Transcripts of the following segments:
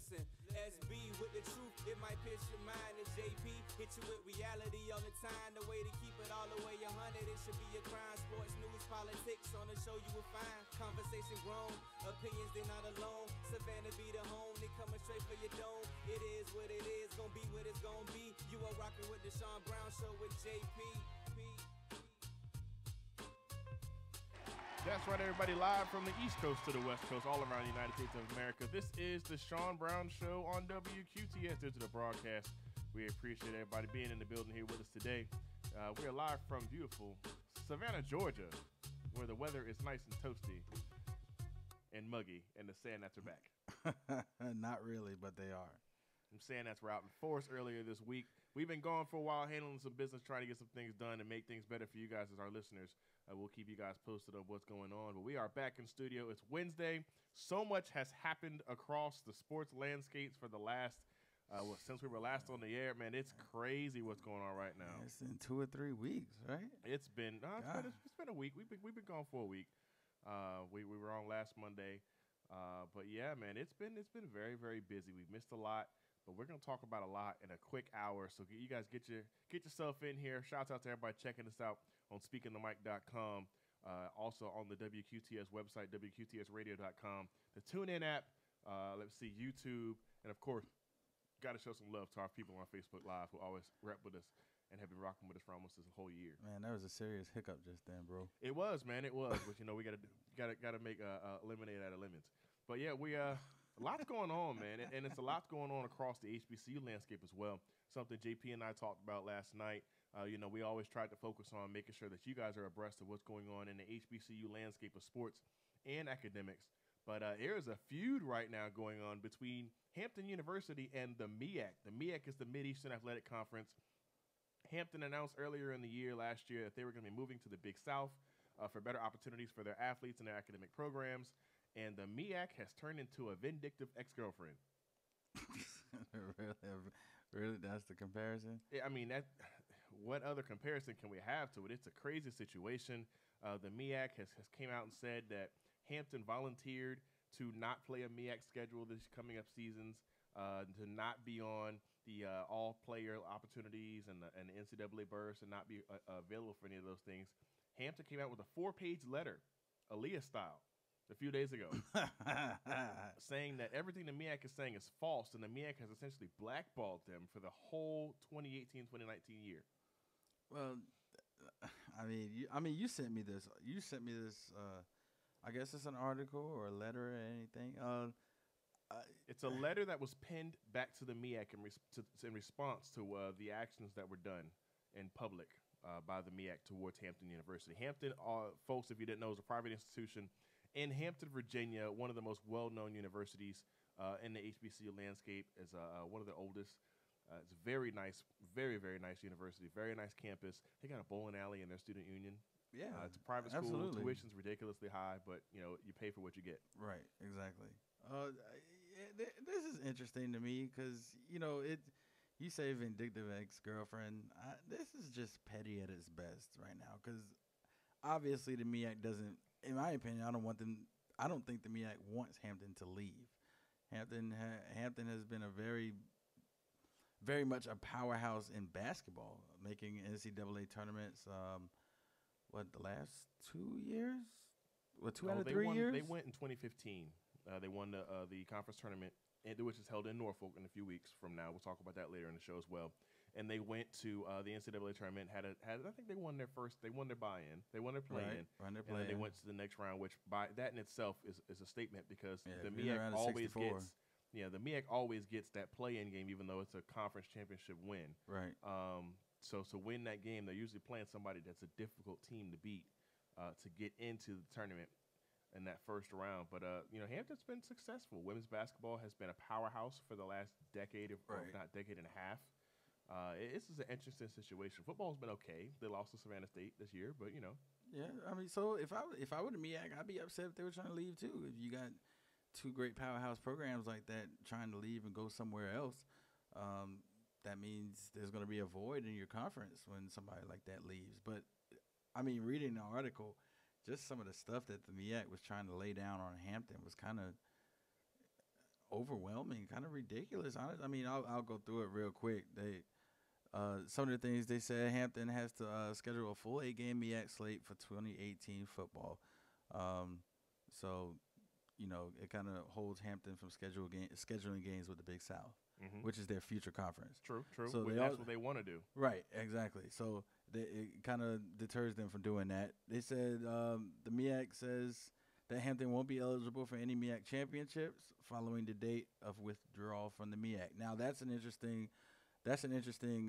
listen. SB with the truth, it might pierce your mind. And JP hit you with reality on the time. The way to keep it all the way 100, it should be a crime. Sports, news, politics, on the show you will find. Conversation grown, opinions they not alone. Savannah be the home, they coming straight for your dome. It is what it is, gonna be what it's gonna be. You are rocking with the Sean Brown Show with JP. That's right, everybody, live from the East Coast to the West Coast, all around the United States of America. This is the Sean Brown Show on WQTS Digital Broadcast. We appreciate everybody being in the building here with us today. We are live from beautiful Savannah, Georgia, where the weather is nice and toasty and muggy, and the sand gnats are back. Not really, but they are. Them sand gnats were out in force earlier this week. We've been gone for a while, handling some business, trying to get some things done and make things better for you guys as our listeners. We'll keep you guys posted on what's going on. But we are back in studio. It's Wednesday. So much has happened across the sports landscapes for the last, since we were last on the air. Man, it's crazy what's going on right now. It's in 2 or 3 weeks, right? It's been a week. We've been gone for a week. We were on last Monday. But yeah, man, it's been very, very busy. We've missed a lot. But we're going to talk about a lot in a quick hour. So you guys get yourself in here. Shouts out to everybody checking us out on speakingthemic.com. Also on the WQTS website, WQTSradio.com. The TuneIn app. Let's see, YouTube. And, of course, got to show some love to our people on Facebook Live who always rep with us and have been rocking with us for almost this whole year. Man, that was a serious hiccup just then, bro. It was, man. It was. But, we got to make lemonade out of lemons. But, yeah, we a lot's going on, man, and it's a lot going on across the HBCU landscape as well. Something JP and I talked about last night. We always tried to focus on making sure that you guys are abreast of what's going on in the HBCU landscape of sports and academics. But there is a feud right now going on between Hampton University and the MEAC. The MEAC is the Mid-Eastern Athletic Conference. Hampton announced earlier in the year, last year, that they were going to be moving to the Big South for better opportunities for their athletes and their academic programs. And the MEAC has turned into a vindictive ex-girlfriend. Really? That's the comparison? I mean, what other comparison can we have to it? It's a crazy situation. The MEAC has came out and said that Hampton volunteered to not play a MEAC schedule this coming up seasons, to not be on the all-player opportunities and the NCAA burst and not be available for any of those things. Hampton came out with a 4-page letter, Aaliyah style, a few days ago, saying that everything the MEAC is saying is false, and the MEAC has essentially blackballed them for the whole 2018-2019 year. Well, I mean, you sent me this. You sent me this. I guess it's an article or a letter or anything. It's a letter that was penned back to the MEAC in response to the actions that were done in public by the MEAC towards Hampton University. Hampton, folks, if you didn't know, is a private institution in Hampton, Virginia, one of the most well-known universities in the HBCU landscape. Is one of the oldest. It's a very nice, very, very nice university, very nice campus. They got a bowling alley in their student union. Yeah, it's a private school. Absolutely. Tuition's ridiculously high, but you pay for what you get. Right, exactly. This is interesting to me because you say vindictive ex-girlfriend. This is just petty at its best right now because obviously the MEAC doesn't. In my opinion, I don't think the MEAC wants Hampton to leave. Hampton has been a very, very much a powerhouse in basketball, making NCAA tournaments. The last 2 years? 2 out of 3 years? They went in 2015. They won the conference tournament, which is held in Norfolk in a few weeks from now. We'll talk about that later in the show as well. And they went to the NCAA tournament. I think they won their buy-in. They won their play-in. And then they went to the next round, which by that in itself is a statement because the MEAC always gets that play-in game, even though it's a conference championship win. Right. So to win that game, they're usually playing somebody that's a difficult team to beat to get into the tournament in that first round. But Hampton's been successful. Women's basketball has been a powerhouse for the last decade, if not decade and a half. This is an interesting situation. Football's been okay. They lost to Savannah State this year, but Yeah, I mean, so if I were the MEAC, I'd be upset if they were trying to leave too. If you got two great powerhouse programs like that trying to leave and go somewhere else, that means there's going to be a void in your conference when somebody like that leaves. But I mean, reading the article, just some of the stuff that the MEAC was trying to lay down on Hampton was kind of overwhelming, kind of ridiculous. I mean, I'll go through it real quick. Some of the things they said, Hampton has to schedule a full 8-game MEAC slate for 2018 football. So, it kind of holds Hampton from scheduling games with the Big South, which is their future conference. True. So that's what they want to do. Right, exactly. So it kind of deters them from doing that. They said the MEAC says that Hampton won't be eligible for any MEAC championships following the date of withdrawal from the MEAC. Now, that's an interesting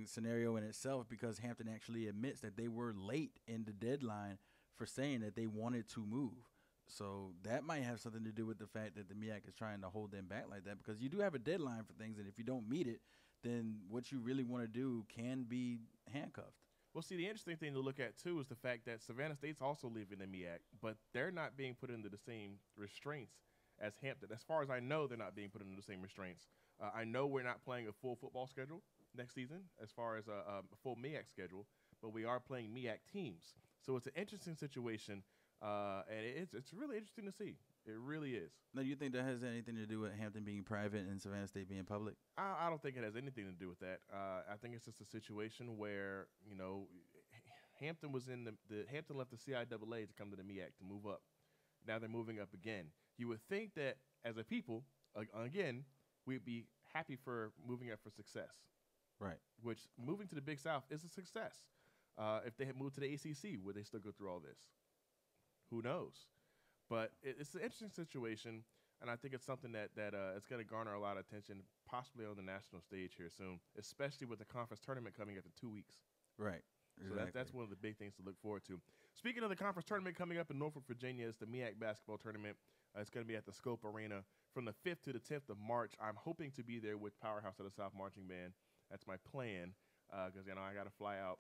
scenario in itself because Hampton actually admits that they were late in the deadline for saying that they wanted to move. So that might have something to do with the fact that the MEAC is trying to hold them back like that, because you do have a deadline for things, and if you don't meet it, then what you really want to do can be handcuffed. Well, see, the interesting thing to look at, too, is the fact that Savannah State's also leaving the MEAC, but they're not being put into the same restraints as Hampton. As far as I know, they're not being put into the same restraints. I know we're not playing a full football schedule next season as far as a full MEAC schedule, but we are playing MEAC teams. So it's an interesting situation, and it's really interesting to see. It really is. Now, do you think that has anything to do with Hampton being private and Savannah State being public? I don't think it has anything to do with that. I think it's just a situation where, Hampton was in Hampton left the CIAA to come to the MEAC to move up. Now they're moving up again. You would think that as a people, again, we'd be happy for moving up for success. Right. Which moving to the Big South is a success. If they had moved to the ACC, would they still go through all this? Who knows? But it's an interesting situation, and I think it's something that it's going to garner a lot of attention, possibly on the national stage here soon, especially with the conference tournament coming up in 2 weeks. Right. So that's one of the big things to look forward to. Speaking of the conference tournament coming up in Norfolk, Virginia, it's the MEAC basketball tournament. It's going to be at the Scope Arena from the 5th to the 10th of March. I'm hoping to be there with Powerhouse of the South Marching Band. That's my plan, because I got to fly out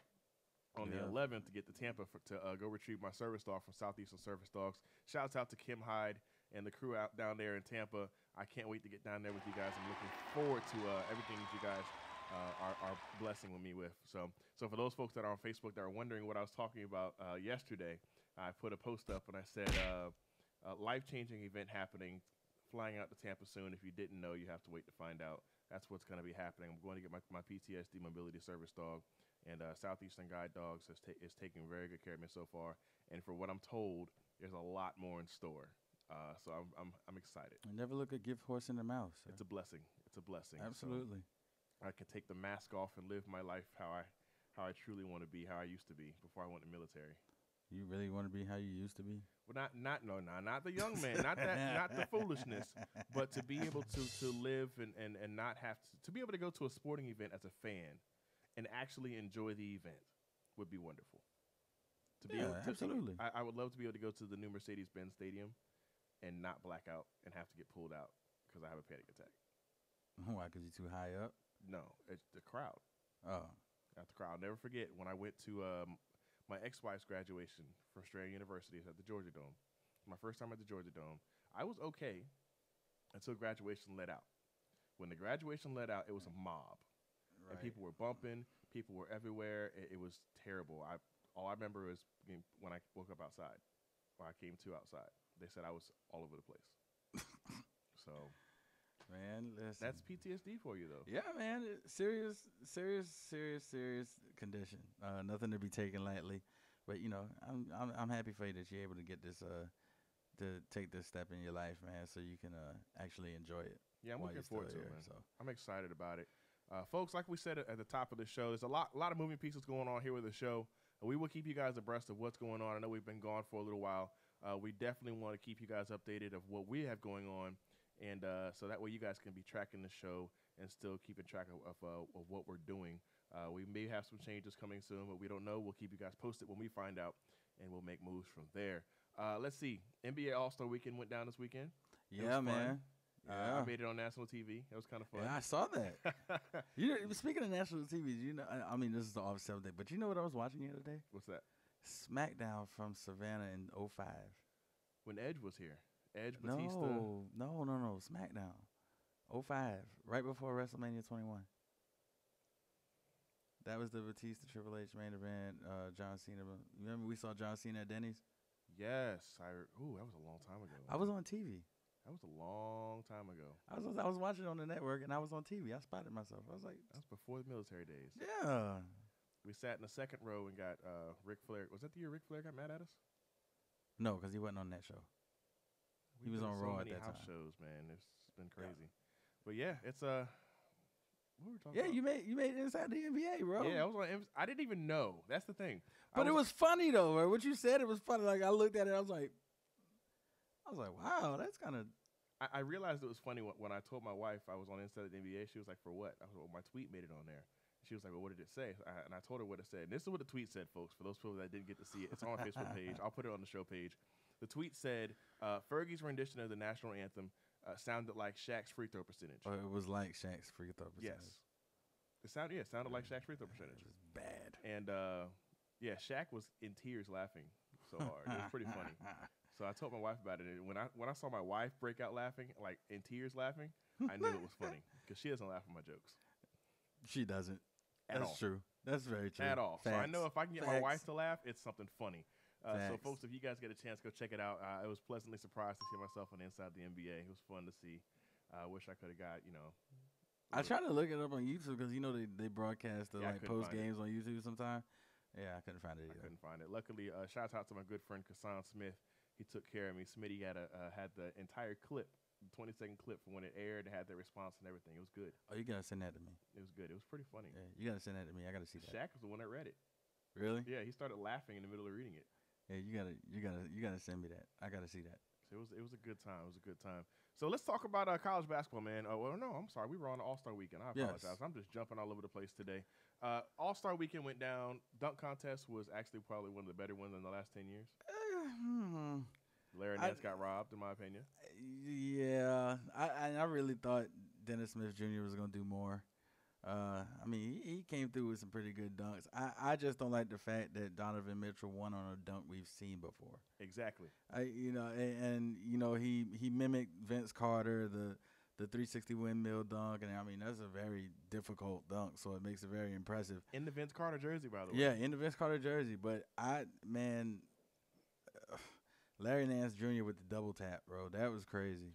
on the 11th to get to Tampa to go retrieve my service dog from Southeastern Service Dogs. Shouts out to Kim Hyde and the crew out down there in Tampa. I can't wait to get down there with you guys. I'm looking forward to everything that you guys are blessing with me with. So for those folks that are on Facebook that are wondering what I was talking about yesterday, I put a post up and I said life-changing event happening, flying out to Tampa soon. If you didn't know, you have to wait to find out. That's what's going to be happening. I'm going to get my PTSD mobility service dog. And Southeastern Guide Dogs is taking very good care of me so far. And for what I'm told, there's a lot more in store. So I'm excited. Never look a gift horse in the mouth. Sir. It's a blessing. It's a blessing. Absolutely. So I can take the mask off and live my life how I truly want to be, how I used to be before I went in the military. You really want to be how you used to be? Well, not the young man, not the foolishness, but to be able to live and not have to be able to go to a sporting event as a fan and actually enjoy the event would be wonderful. Absolutely. I would love to be able to go to the new Mercedes-Benz Stadium and not black out and have to get pulled out because I have a panic attack. Why? Because you're too high up? No, it's the crowd. Oh. At the crowd. I'll never forget when I went to my ex-wife's graduation from Strayer University at the Georgia Dome. My first time at the Georgia Dome. I was okay until graduation let out. When the graduation let out, it was a mob. Right. And people were bumping. People were everywhere. It was terrible. All I remember is when I woke up outside, when I came to outside. They said I was all over the place. So, man, listen. That's PTSD for you, though. Yeah, man. Serious condition. Nothing to be taken lightly. But I'm happy for you that you're able to get this to take this step in your life, man, so you can actually enjoy it. Yeah, I'm looking forward to it, man. So I'm excited about it. Folks, like we said at the top of the show, there's a lot of moving pieces going on here with the show. We will keep you guys abreast of what's going on. I know we've been gone for a little while. We definitely want to keep you guys updated of what we have going on, and so that way you guys can be tracking the show and still keeping track of what we're doing. We may have some changes coming soon, but we don't know. We'll keep you guys posted when we find out, and we'll make moves from there. Let's see. NBA All-Star Weekend went down this weekend. Yeah, man. I made it on national TV. It was kind of fun. Yeah, I saw that. Speaking of national TV, I mean, this is the off-subject, but you know what I was watching the other day? What's that? SmackDown from Savannah in 2005. When Edge was here. Edge, Batista. No. SmackDown. 2005. Right before WrestleMania 21. That was the Batista Triple H main event. John Cena. Remember we saw John Cena at Denny's? Yes. That was a long time ago. I was on TV. That was a long time ago. I was watching on the network, and I was on TV. I spotted myself. I was like, That was before the military days. yeah. We sat in the second row and got Ric Flair. Was that the year Ric Flair got mad at us? No, because he wasn't on that show. He was on Raw at that house time. shows, man. It's been crazy. But yeah, it's what were we talking Yeah, about? you made it inside the NBA, bro. Yeah, I didn't even know. That's the thing. But it was funny though, bro. What you said, it was funny. Like I looked at it, I was like, wow, that's kind of. I realized it was funny when I told my wife I was on Inside the NBA. She was like, "For what?" I was like, "Well, my tweet made it on there." She was like, "Well, what did it say?" And I told her what it said. And this is what the tweet said, folks. For those people that didn't get to see it, it's on our Facebook page. I'll put it on the show page. The tweet said, "Fergie's rendition of the national anthem sounded like Shaq's free throw percentage." Oh, it was like Shaq's free throw percentage. Yes, it sounded like Shaq's free throw percentage. It was bad. And yeah, Shaq was in tears laughing so hard. It was pretty funny. So I told my wife about it, and when I saw my wife break out laughing, like in tears laughing, I knew it was funny because she doesn't laugh at my jokes. She doesn't. At That's all. true. That's very true. At all. So I know if I can get my wife to laugh, it's something funny. So, folks, if you guys get a chance, go check it out. I was pleasantly surprised to see myself on the Inside the NBA. It was fun to see. I wish I could have got, I try to look it up on YouTube because they broadcast the Yeah, I couldn't post find games on YouTube sometimes. Yeah, I couldn't find it either. I couldn't find it. Luckily, shout out to my good friend Kassan Smith. He took care of me. Smitty had the entire clip, 20-second clip from when it aired. It had the response and everything. It was good. Oh, you gotta send that to me. It was good. It was pretty funny. Yeah, you gotta send that to me. I gotta see that. Shaq was the one that read it. Really? Yeah, he started laughing in the middle of reading it. Yeah, you gotta send me that. I gotta see that. So it was a good time. It was a good time. So let's talk about college basketball, man. Well, no, I'm sorry. We were on the All-Star Weekend. I apologize. Yes. I'm just jumping all over the place today. All-Star Weekend went down. Dunk contest was actually probably one of the better ones in the last 10 years. Larry Nance got robbed, in my opinion. Yeah, I really thought Dennis Smith Jr. was gonna do more. I mean, he came through with some pretty good dunks. I just don't like the fact that Donovan Mitchell won on a dunk we've seen before. Exactly. He mimicked Vince Carter, the 360 windmill dunk, and I mean that's a very difficult dunk, so it makes it very impressive. In the Vince Carter jersey, by the way. Yeah, in the Vince Carter jersey. But Larry Nance Jr. with the double tap, bro, that was crazy.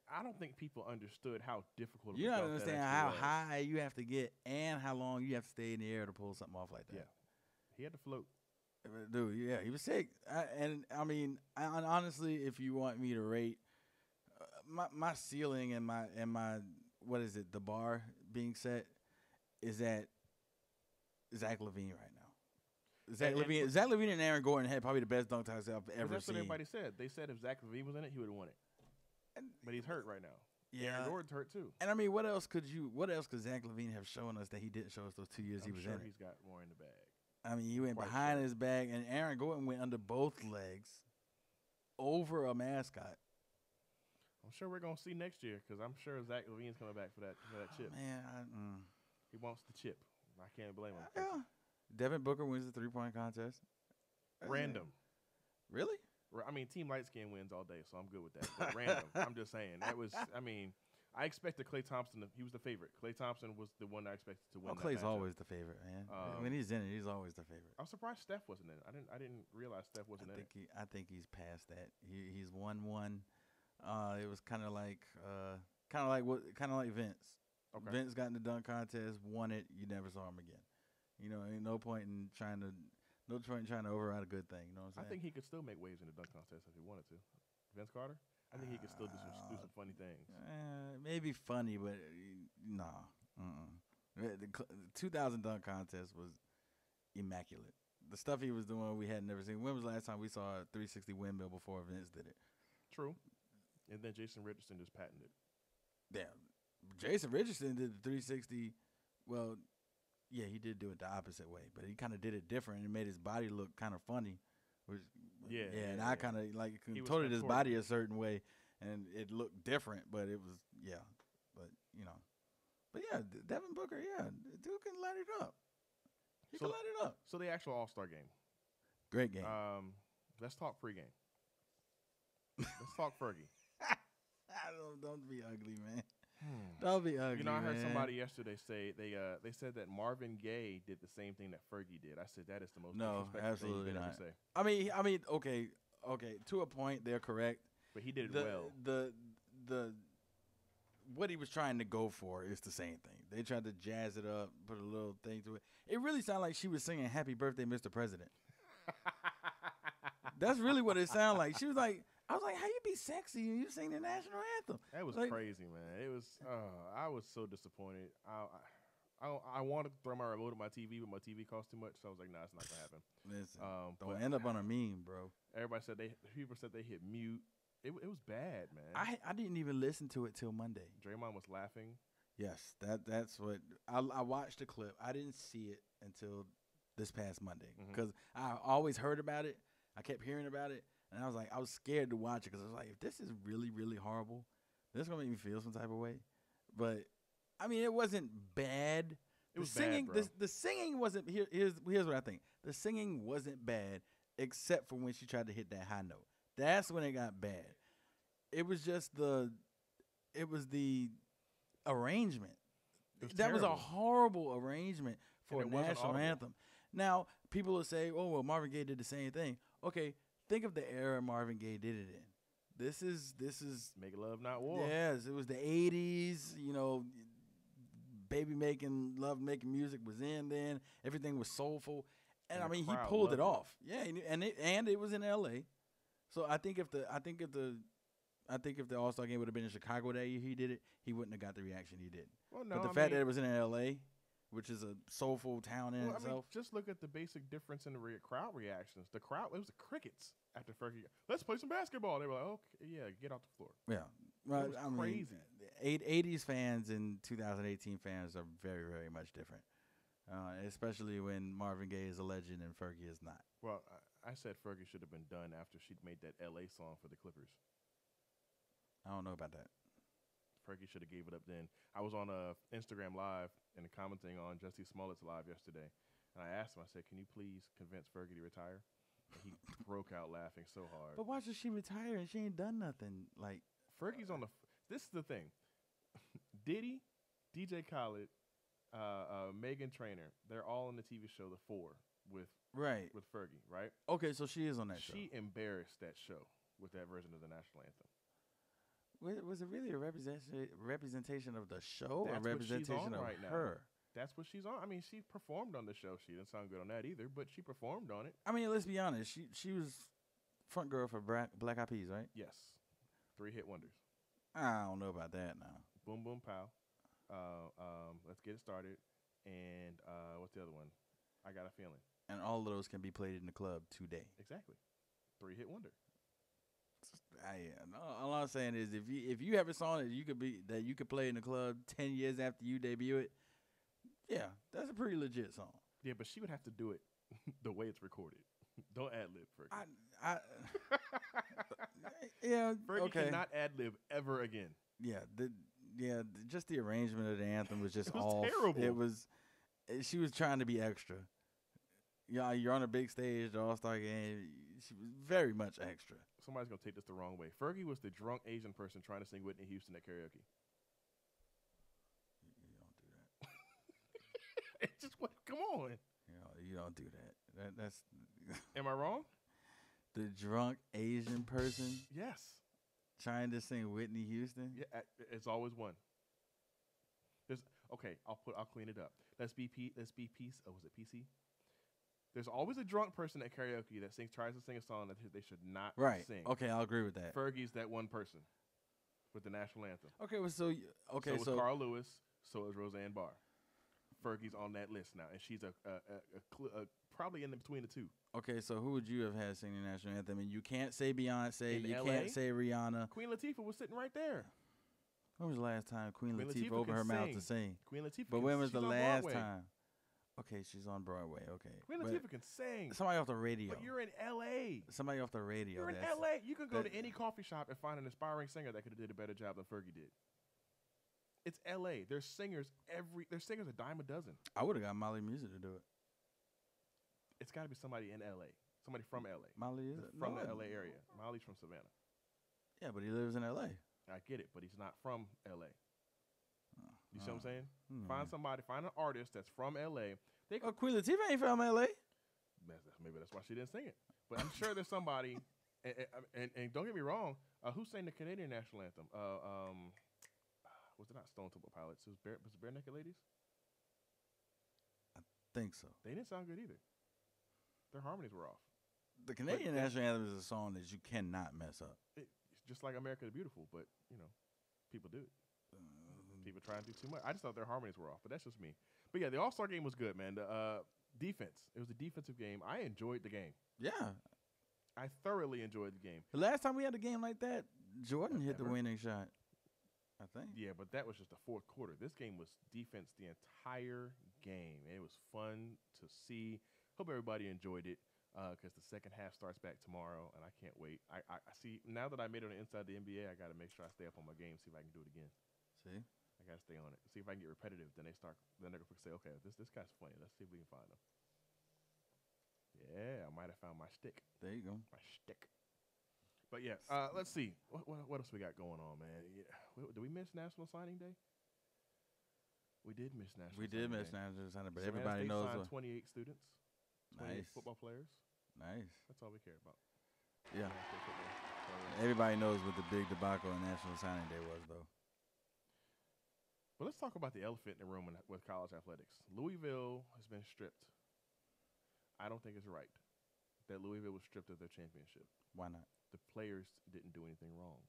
I don't think people understood how difficult. You don't understand how was. high you have to get and how long you have to stay in the air to pull something off like that. Yeah, he had to float. Dude, yeah, he was sick. Honestly, if you want me to rate my ceiling and my what is it, the bar being set is at Zach LaVine right now. Zach LaVine and Aaron Gordon had probably the best dunk contests I've ever that's seen. What everybody said. They said if Zach LaVine was in it, he would have won it. But he's hurt right now. Yeah, Aaron Gordon's hurt too. And I mean, what else could Zach LaVine have shown us that he didn't show us those 2 years he was sure in? He's got more in the bag. I mean, he went behind his bag, and Aaron Gordon went under both legs over a mascot. I'm sure we're gonna see next year because I'm sure Zach LaVine's coming back for that chip. Man, he wants the chip. I can't blame him. Yeah. Devin Booker wins the 3-point contest. Random. Really? I mean, Team Light Skin wins all day, so I'm good with that. But random. I'm just saying. I expected Klay Thompson. He was the favorite. Klay Thompson was the one I expected to win. Clay's always the favorite, man. When he's in it, he's always the favorite. I'm surprised Steph wasn't in it. I didn't realize Steph wasn't in it. I think he's past that. He's won one. It was kind of like Vince. Okay. Vince got in the dunk contest, won it. You never saw him again. Ain't no point in trying to override a good thing. You know what I'm saying? I think he could still make waves in the dunk contest if he wanted to. Vince Carter. I think he could still do some funny things. Maybe funny, but nah. The 2000 dunk contest was immaculate. The stuff he was doing, we had never seen. When was the last time we saw a 360 windmill before Vince did it? True. And then Jason Richardson just patented it. Damn. Jason Richardson did the 360. Well, yeah, he did do it the opposite way, but he kind of did it different and made his body look kind of funny. And I kind of contorted his body a certain way, and it looked different, but it was But yeah, Devin Booker, dude can light it up. He can light it up. So the actual All-Star game, great game. Let's talk pregame. Let's talk Fergie. Don't be ugly, man. Don't be ugly. I heard somebody yesterday say they said that Marvin Gaye did the same thing that Fergie did. I said that is the most disrespectful thing you could ever say. I mean, okay. To a point, they're correct. But he did it well. what he was trying to go for is the same thing. They tried to jazz it up, put a little thing to it. It really sounded like she was singing "Happy Birthday, Mr. President." That's really what it sounded like. She was like, I was like, how you be sexy and you sing the national anthem? That was like, crazy, man. It was. I was so disappointed. I wanted to throw my remote at my TV, but my TV cost too much, so I was like, nah, it's not gonna happen. Listen, But don't end up on a meme, bro. everybody said people said they hit mute. It was bad, man. I didn't even listen to it till Monday. Draymond was laughing. Yes, that's what I watched the clip. I didn't see it until this past Monday because I always heard about it. I kept hearing about it, and I was scared to watch it because I was like, if this is really, really horrible, this is gonna make me feel some type of way. But I mean, it wasn't bad. It was singing. Bad, the singing wasn't. Here's what I think. The singing wasn't bad, except for when she tried to hit that high note. That's when it got bad. It was just the arrangement. That was a horrible arrangement for a national anthem. Now, people will say, oh, well, Marvin Gaye did the same thing. Okay, think of the era Marvin Gaye did it in. This is Make love, not war. Yes, it was the 80s, baby making, love making music was in then. Everything was soulful. And I mean, he pulled it off. Yeah, and it was in LA. So I think if the All-Star game would have been in Chicago that year he did it, he wouldn't have got the reaction he did. Well, no, but the fact that it was in LA, which is a soulful town in itself. I mean, just look at the basic difference in the crowd reactions. The crowd, it was the crickets after Fergie. Let's play some basketball. They were like, okay, yeah, get off the floor. Yeah. Well, it was crazy. 80s fans and 2018 fans are very, very much different. Especially when Marvin Gaye is a legend and Fergie is not. Well, I said Fergie should have been done after she'd made that LA song for the Clippers. I don't know about that. Fergie should have gave it up then. I was on Instagram Live and commenting on Jussie Smollett's live yesterday, and I asked him, I said, can you please convince Fergie to retire? And he broke out laughing so hard. But why should she retire and she ain't done nothing? Like Fergie's on the this is the thing. Diddy, DJ Khaled, Megan Trainor, they're all on the TV show The Four with Fergie, right? Okay, so she is on that show. She embarrassed that show with that version of the national anthem. Was it really a representation of the show That's or representation of right her? Now. That's what she's on. I mean, she performed on the show. She didn't sound good on that either, but she performed on it. I mean, let's be honest. She was front girl for Black Eyed Peas, right? Yes. 3-hit wonders. I don't know about that now. Boom Boom Pow. Let's Get It Started. And what's the other one? I Got a Feeling. And all of those can be played in the club today. Exactly. 3-hit wonder. All I'm saying is, if you have a song that you could play in the club 10 years after you debut it, yeah, that's a pretty legit song. Yeah, but she would have to do it the way it's recorded. Don't ad lib, Fergie. Yeah, Fergie cannot ad lib ever again. Yeah, just the arrangement of the anthem was just off. Terrible. She was trying to be extra. Yeah, you're on a big stage, the All-Star game. She was very much extra. Somebody's gonna take this the wrong way. Fergie was the drunk Asian person trying to sing Whitney Houston at karaoke. You don't do that. It's just what? Come on. You don't do that. That's. Am I wrong? The drunk Asian person. Yes. Trying to sing Whitney Houston. Yeah, it's always one. I'll clean it up. Let's be peace. Oh, was it PC? There's always a drunk person at karaoke that tries to sing a song that they should not sing. Okay, I'll agree with that. Fergie's that one person with the national anthem. Okay, well, so was Carl Lewis. So is Roseanne Barr. Fergie's on that list now, and she's probably in between the two. Okay, so who would you have had sing the national anthem? And you can't say Beyonce. You can't say Rihanna. Queen Latifah was sitting right there. When was the last time Queen Latifah opened her mouth to sing? Queen Latifah. But when was the last time? Okay, she's on Broadway. Okay. Queen Latifah can sing. Somebody off the radio. But you're in L.A. Somebody off the radio. You're in L.A. You can go to any coffee shop and find an aspiring singer that could have did a better job than Fergie did. It's L.A. There's singers a dime a dozen. I would have got Molly Music to do it. It's got to be somebody in L.A. Somebody from L.A. Molly is from the L.A. area. Molly's from Savannah. Yeah, but he lives in L.A. I get it, but he's not from L.A. You see what I'm saying? Find an artist that's from L.A. Queen Latifah ain't from L.A. Maybe that's why she didn't sing it. But I'm sure there's somebody, and don't get me wrong, Who sang the Canadian national anthem? Was it not Stone Temple Pilots? Was it Bare Naked Ladies? Think so. They didn't sound good either. Their harmonies were off. The Canadian national anthem is a song that you cannot mess up. It's just like America the Beautiful, but, people do it. People try and do too much. I just thought their harmonies were off, but that's just me. But, yeah, the All-Star game was good, man. The defense. It was a defensive game. I enjoyed the game. Yeah. I thoroughly enjoyed the game. The last time we had a game like that, Jordan hit the winning shot, I think. Yeah, but that was just the fourth quarter. This game was defense the entire game. It was fun to see. Hope everybody enjoyed it because the second half starts back tomorrow, and I can't wait. I see, now that I made it on the inside of the NBA, I got to make sure I stay up on my game, see if I can do it again. See? I got to stay on it. See if I can get repetitive. Then they're going to say, okay, this guy's funny. Let's see if we can find him. Yeah, I might have found my stick. There you go. My stick. But yeah, let's see. What else we got going on, man? Yeah. Did we miss National Signing Day? We did miss National Signing Day. We did miss National Signing Day, but So everybody knows. signed 28 students. 28 Nice. football players. Nice. That's all we care about. Yeah. Ohio State football. Everybody knows what the big debacle on National Signing Day was, though. But let's talk about the elephant in the room with college athletics. Louisville has been stripped. I don't think it's right that Louisville was stripped of their championship. Why not? The players didn't do anything wrong.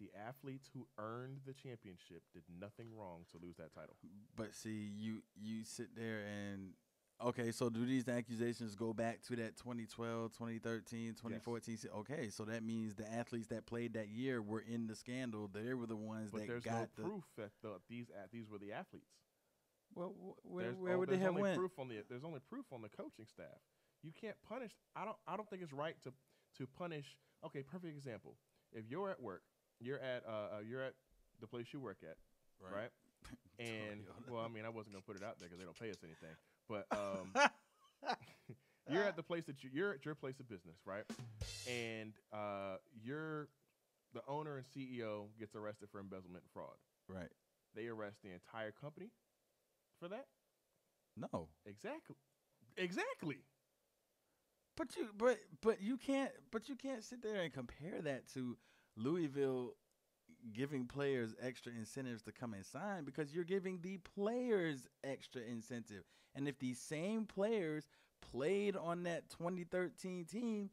The athletes who earned the championship did nothing wrong to lose that title. But see, you sit there and okay, so do these accusations go back to that 2012, 2013, 2014? Yes. Okay, so that means the athletes that played that year were in the scandal. They were the ones but that there's got no proof that these were the athletes. Well, where would they have went? There's only proof on the coaching staff. You can't punish. I don't think it's right to punish. Okay, perfect example. If you're at work, you're at the place you work at, right? And well, I mean, I wasn't gonna put it out there because they don't pay us anything. But you're at the place that you're at your place of business, right? And you're the owner and CEO gets arrested for embezzlement and fraud. Right. They arrest the entire company for that? No. Exactly. But you can't sit there and compare that to Louisville giving players extra incentives to come and sign because you're giving the players extra incentive. And if these same players played on that 2013 team,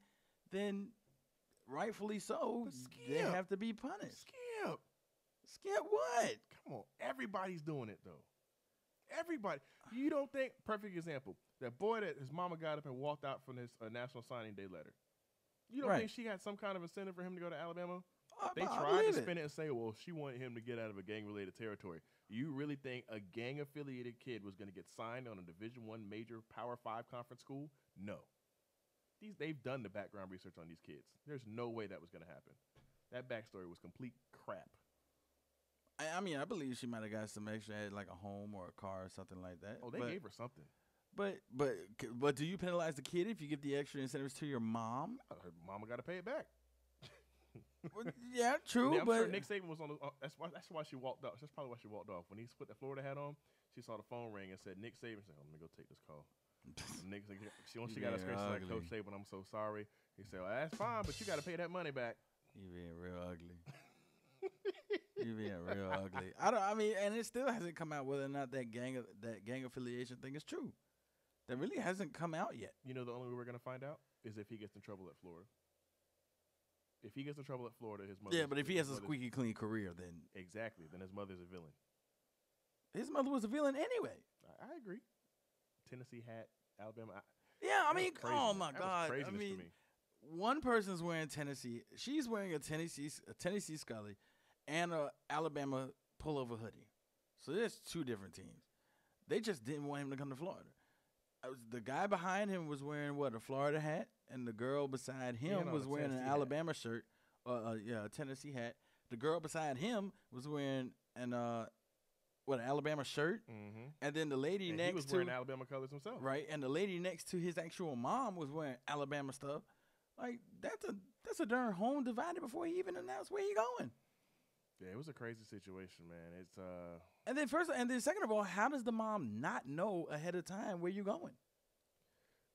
then rightfully so, they have to be punished. Skip what? Come on. Everybody's doing it, though. Everybody. You don't think, perfect example, that boy that his mama got up and walked out from his National Signing Day letter. You don't think she had some kind of incentive for him to go to Alabama? They tried to spin it and say, well, she wanted him to get out of a gang-related territory. You really think a gang-affiliated kid was going to get signed on a Division I major Power 5 conference school? No. They've done the background research on these kids. There's no way that was going to happen. That backstory was complete crap. I mean, I believe she might have got some extra, like a home or a car or something like that. Oh, they gave her something. But do you penalize the kid if you give the extra incentives to your mom? Her mama got to pay it back. Well, yeah, true. I'm sure Nick Saban was on. That's why she walked off. That's probably why she walked off. When he put the Florida hat on, she saw the phone ring and said, "Nick Saban." She said, "Let me go take this call." Nick, she got us crazy like Coach Saban. I'm so sorry. He said, well, "That's fine, but you got to pay that money back." You being real ugly. You being real ugly. I mean, and it still hasn't come out whether or not that gang affiliation thing is true. That really hasn't come out yet. You know, the only way we're gonna find out is if he gets in trouble at Florida. If he gets in trouble at Florida, his mother. Yeah, but if he has a squeaky clean career, then exactly, then his mother's a villain. His mother was a villain anyway. I agree. Tennessee hat, Alabama. Yeah, I mean, oh my God! I mean, one person's wearing Tennessee. She's wearing a Tennessee Scully, and a Alabama pullover hoodie. So there's two different teams. They just didn't want him to come to Florida. The guy behind him was wearing a Florida hat, and the girl beside him was wearing an Alabama shirt, a Tennessee hat. The girl beside him was wearing an Alabama shirt, and then the lady next to he was wearing Alabama colors himself, right? And the lady next to his actual mom was wearing Alabama stuff. Like that's a darn home divided before he even announced where he going. Yeah, it was a crazy situation, man. It's And then second of all, how does the mom not know ahead of time where you going?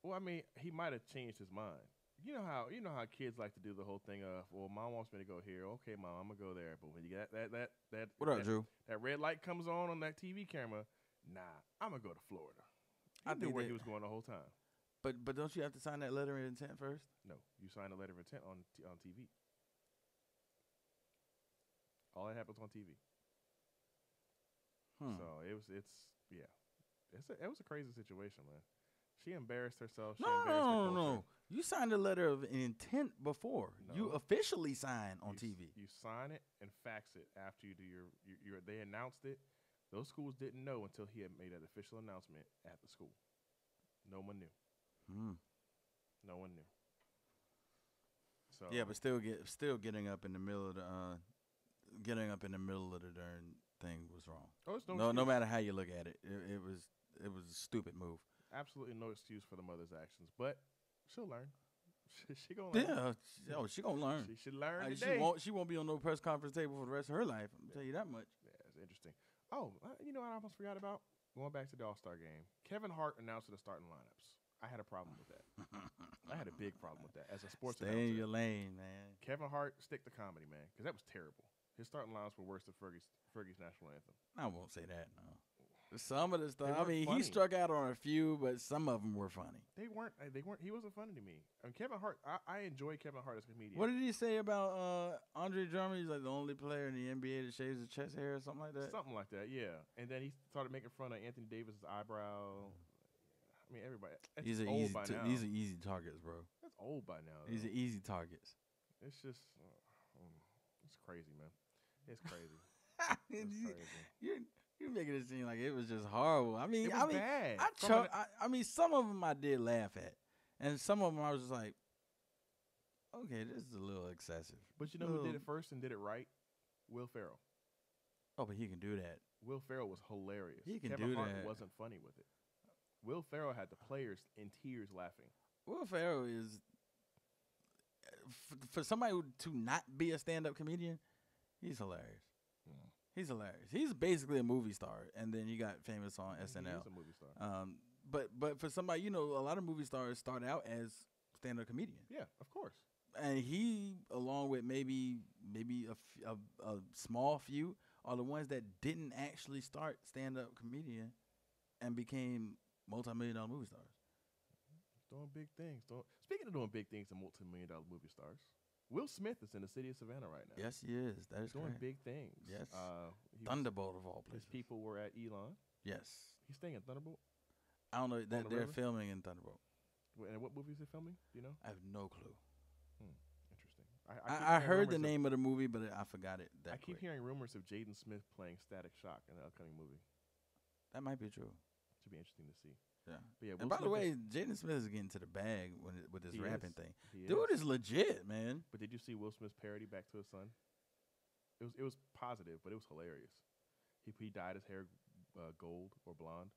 Well, I mean, he might have changed his mind. you know how kids like to do the whole thing of, well, mom wants me to go here. Okay, mom, I'm gonna go there. But when you get that What up, Drew? that red light comes on that TV camera, nah, I'm gonna go to Florida. I I knew think where that- he was going the whole time. But don't you have to sign that letter of intent first? No, you sign a letter of intent on TV. All that happens on TV. Hmm. So it was a crazy situation, man. She embarrassed herself. She No, embarrassed the culture. no. You signed a letter of intent before. You No. officially sign on You TV. You sign it and fax it after you do your. They announced it. Those schools didn't know until he had made that official announcement at the school. No one knew. No one knew. So Yeah, but still getting up in the middle of the darn thing was wrong. oh, it's No excuse. matter how you look at it, it was a stupid move. Absolutely no excuse for the mother's actions, but she'll learn. She gonna learn. Yeah, she gonna learn. She should learn today. She won't be on no press conference table for the rest of her life. I'm tell you that much. Yeah, it's interesting. Oh, you know what I almost forgot about? Going back to the All-Star game. Kevin Hart announced the starting lineups. I had a problem with that. I had a big problem with that as a sports Stay announcer. in your lane, man. Kevin Hart, stick to comedy, man, because that was terrible. His starting lineups were worse than Fergie's national anthem. I won't say that. No. Some of the stuff. I weren't mean, funny. he struck out on a few, but some of them were funny. They weren't. He wasn't funny to me. I mean, Kevin Hart. I enjoy Kevin Hart as a comedian. What did he say about Andre Drummond? He's like the only player in the NBA that shaves his chest hair or something like that. Something like that, yeah. And then he started making fun of Anthony Davis' eyebrow. I mean, everybody. That's These are old easy. by now. These are easy targets, bro. That's old by now. These though. are easy targets. It's just, it's crazy, man. It's crazy. It's crazy. You're making it seem like it was just horrible. I mean, It was bad. I mean, some of them I did laugh at, and some of them I was just like, okay, this is a little excessive. But you know who did it first and did it right? Will Ferrell. Oh, but he can do that. Will Ferrell was hilarious. He can Kevin do Hart that. wasn't funny with it. Will Ferrell had the players in tears laughing. Will Ferrell is for somebody to not be a stand-up comedian, he's hilarious. He's hilarious. He's basically a movie star, and then he got famous on SNL. He is a movie star. But for somebody, a lot of movie stars start out as stand-up comedian. Yeah, of course. And he, along with maybe a small few, are the ones that didn't actually start stand-up comedian and became multi-million-dollar movie stars. Doing big things. Speaking of doing big things and multi-million-dollar movie stars, Will Smith is in the city of Savannah right now. Yes, he is. That is doing correct. big things. Yes. He Thunderbolt of all His places. people were at Elon. Yes. He's staying at Thunderbolt. I don't know that the they're river? filming in Thunderbolt. And what movie is he filming? Do you know? I have no clue. Interesting. I heard the name of the movie, but I forgot it. I keep hearing rumors of Jaden Smith playing Static Shock in the upcoming movie. That might be true. Should be interesting to see. Yeah. But yeah. And Will by the Smith way, Jaden Smith is getting to the bag with this He rapping is. thing. He Dude is legit, man. But did you see Will Smith's parody back to his son? It was positive, but it was hilarious. He dyed his hair gold or blonde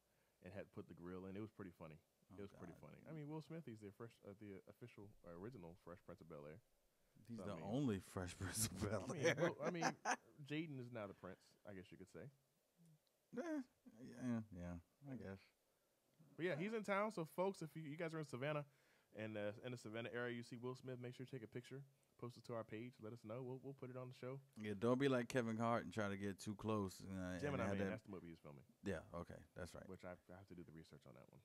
and had put the grill in. It was pretty funny. It was pretty funny. I mean, Will Smith, he's the official original Fresh Prince of Bel-Air. He's So, the only Fresh Prince of Bel-Air. I mean, Jaden is now the prince, I guess you could say. Yeah, I guess. But yeah, he's in town. So folks, if you guys are in Savannah and in the Savannah area, you see Will Smith, make sure to take a picture, post it to our page, let us know. We'll put it on the show. Yeah, don't be like Kevin Hart and try to get too close. Gemini Man, that's the movie he's filming. Yeah, okay, that's right. Which I have to do the research on that one.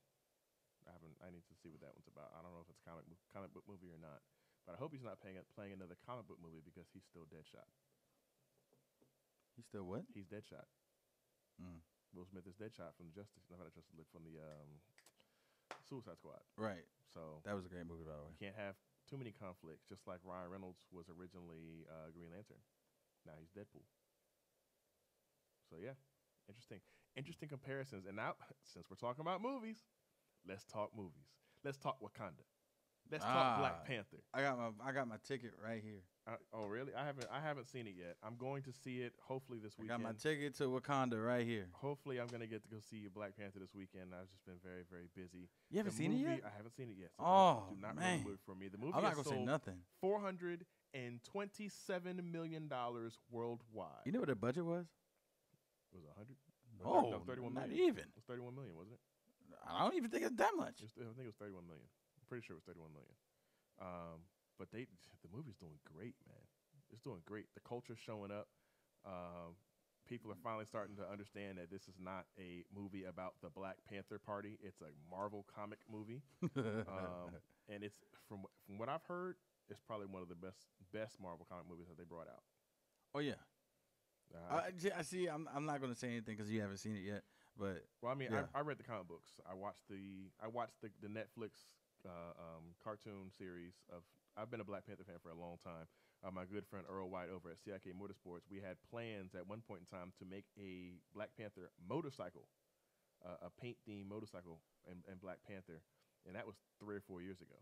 I need to see what that one's about. I don't know if it's a comic book movie or not. But I hope he's not playing another comic book movie because he's still Deadshot. He's still what? He's Deadshot. Will Smith is Deadshot from the from the Suicide Squad. Right. So that was a great movie, by the way. You can't have too many conflicts, just like Ryan Reynolds was originally Green Lantern. Now he's Deadpool. So yeah, interesting comparisons. And now, since we're talking about movies, let's talk movies. Let's talk Wakanda. Let's talk Black Panther. I got my ticket right here. Oh really? I haven't seen it yet. I'm going to see it hopefully this weekend. I got my ticket to Wakanda right here. Hopefully I'm gonna get to go see Black Panther this weekend. I've just been very, very busy. You haven't seen it yet? I haven't seen it yet. So Oh, do not man. ruin it for me. The movie I'm not has gonna say sold nothing. $427 million worldwide. You know what the budget was? It was 100. Oh, 31 not million. even. It was 31 million, wasn't it? I don't even think it's that much. I think it was 31 million. I'm pretty sure it was 31 million. But the movie's doing great, man. It's doing great. The culture's showing up. People are finally starting to understand that this is not a movie about the Black Panther Party. It's a Marvel comic movie, and it's from what I've heard, it's probably one of the best Marvel comic movies that they brought out. Oh yeah. I see. I'm not gonna say anything because you haven't seen it yet. But well, I mean, yeah. I read the comic books. I watched the Netflix cartoon series of. I've been a Black Panther fan for a long time. My good friend Earl White over at CIK Motorsports, we had plans at one point in time to make a Black Panther motorcycle, a paint themed motorcycle, and Black Panther, and that was 3 or 4 years ago.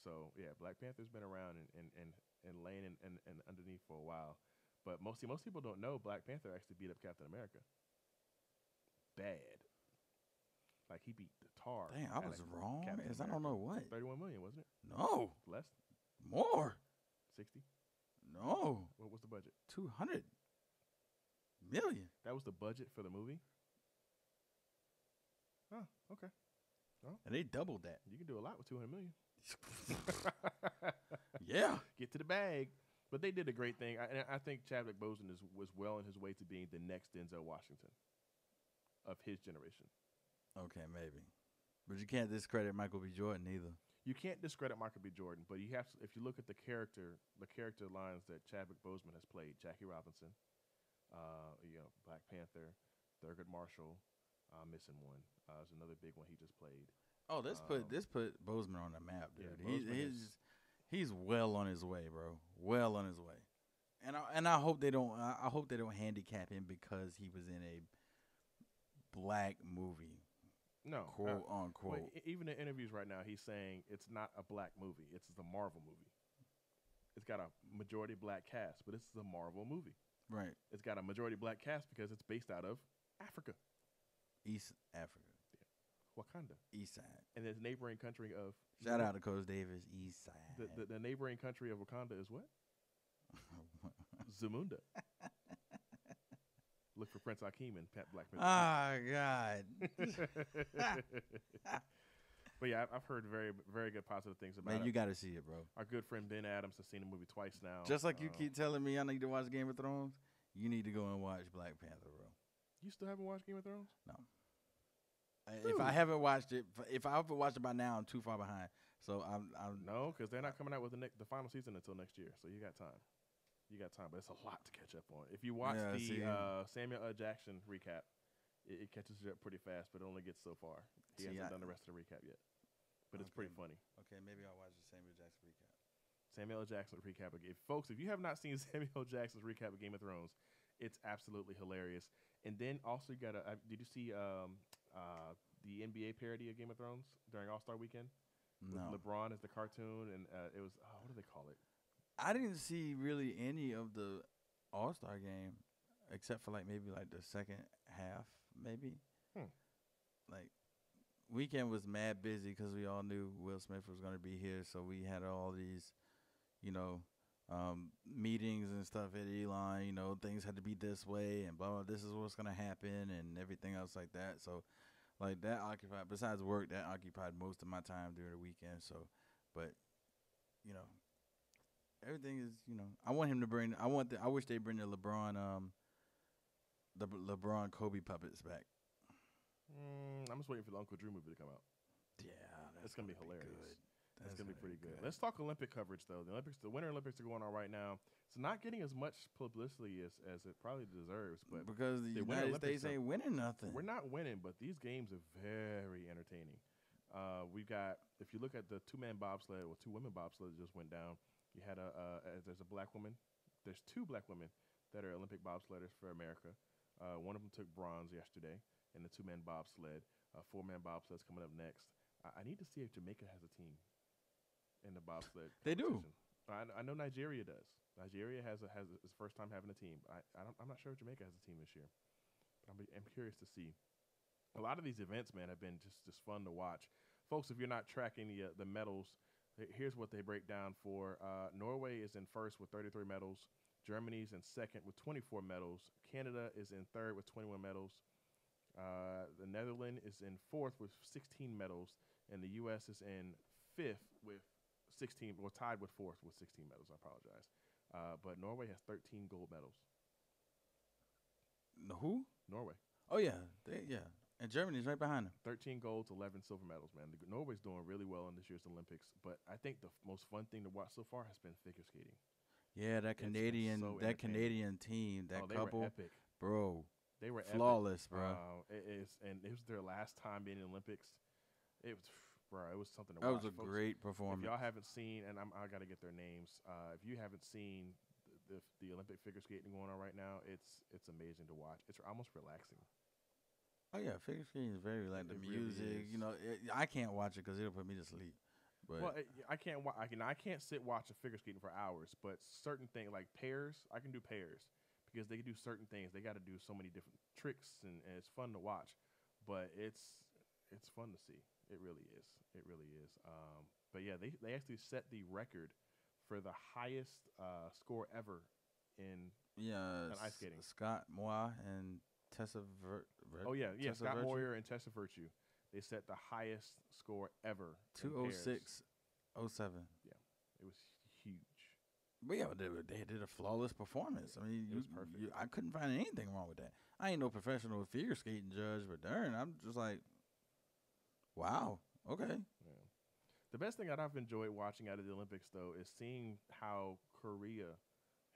So yeah, Black Panther's been around and laying and underneath for a while. But most people don't know Black Panther actually beat up Captain America. Bad. Like he beat the tar. Dang, I was wrong. I don't know what. 31 million, wasn't it? No. Less? More. 60? No. What was the budget? 200 million. That was the budget for the movie? Oh, okay. Well, and they doubled that. You can do a lot with 200 million. Yeah. Get to the bag. But they did a great thing. I think Chadwick Boseman was well on his way to being the next Denzel Washington of his generation. Okay, maybe. But you can't discredit Michael B. Jordan either. You can't discredit Michael B. Jordan, but you have to, if you look at the character lines that Chadwick Boseman has played, Jackie Robinson, Black Panther, Thurgood Marshall, missing one. There's another big one he just played. Oh, this put Boseman on the map, dude. Yeah, he's well on his way, bro. Well on his way. And I hope they don't handicap him because he was in a black movie. No, quote unquote. Even in interviews right now, he's saying it's not a black movie. It's the Marvel movie. It's got a majority black cast, but this is a Marvel movie. Right. It's got a majority black cast because it's based out of Africa. East Africa. Yeah. Wakanda. East side. And the neighboring country of... Shout out to Coach Davis, East side. The neighboring country of Wakanda is what? Zamunda. Look for Prince Akeem and Black Panther. Oh, God. But yeah, I've heard very, very good positive things about it. Man, you got to see it, bro. Our good friend Ben Adams has seen the movie twice now. Just like you keep telling me I need to watch Game of Thrones, you need to go and watch Black Panther, bro. You still haven't watched Game of Thrones? No. If I haven't watched it by now, I'm too far behind. So I'm no, because they're not coming out with the final season until next year. So you got time. But it's a lot to catch up on. If you watch Samuel L. Jackson recap, it catches you up pretty fast, but it only gets so far. He hasn't done the rest of the recap yet. But it's pretty funny. Okay, maybe I'll watch the Samuel Jackson recap. Samuel L. Jackson recap. Folks, if you have not seen Samuel L. Jackson's recap of Game of Thrones, it's absolutely hilarious. And then also you got did you see the NBA parody of Game of Thrones during All-Star Weekend? No. With LeBron as the cartoon, and it was, what do they call it? I didn't see really any of the All-Star game except for maybe the second half, maybe. Like, weekend was mad busy because we all knew Will Smith was going to be here, so we had all these, meetings and stuff at Elon. Things had to be this way and blah, blah, this is what's going to happen and everything else like that. So, that occupied, besides work, that occupied most of my time during the weekend. So, but, everything is, I want him to bring. I wish they bring the LeBron Kobe puppets back. I'm just waiting for the Uncle Drew movie to come out. Yeah, that's gonna be hilarious. That's gonna be pretty good. good. Let's talk Olympic coverage though. The Winter Olympics are going on right now. It's not getting as much publicity as it probably deserves, but because the United States ain't winning nothing. We're not winning, but these games are very entertaining. We've got, if you look at the two-women bobsled that just went down. You had there's a black woman. There's 2 black women that are Olympic bobsledders for America. One of them took bronze yesterday in the 2-man bobsled. 4-man bobsled's coming up next. I need to see if Jamaica has a team in the bobsled. They do. I know Nigeria does. Nigeria has its first time having a team. I'm not sure if Jamaica has a team this year. But I'm curious to see. A lot of these events, man, have been just fun to watch. Folks, if you're not tracking the medals, here's what they break down for. Norway is in first with 33 medals. Germany's in second with 24 medals. Canada is in third with 21 medals. The Netherlands is in fourth with 16 medals. And the U.S. is in fifth with 16, well, tied with fourth with 16 medals. I apologize. But Norway has 13 gold medals. Who? Norway. Oh, yeah. And Germany's right behind them. 13 golds, 11 silver medals, man. Norway's doing really well in this year's Olympics. But I think the most fun thing to watch so far has been figure skating. Yeah, that Canadian team, that couple, were epic. Bro. They were flawless, epic. bro. And it was their last time being in the Olympics. It was something to that watch. That was a folks. great performance. If y'all haven't seen, and I got to get their names. If you haven't seen the Olympic figure skating going on right now, it's amazing to watch. It's almost relaxing. Oh yeah, figure skating is very like the music. Really I can't watch it because it'll put me to sleep. But I can't. I can't sit watch a figure skating for hours. But certain things like pairs, I can do pairs because they can do certain things. They got to do so many different tricks, and it's fun to watch. But it's fun to see. It really is. It really is. But yeah, they actually set the record for the highest score ever in ice skating. Scott Moir and Tessa Scott Virtue? Moyer and Tessa Virtue. They set the highest score ever. 206.07. Yeah, it was huge. But yeah, they did a flawless performance. I mean, it was perfect. I couldn't find anything wrong with that. I ain't no professional figure skating judge, but darn, I'm just like, wow, okay. Yeah. The best thing that I've enjoyed watching out of the Olympics, though, is seeing how Korea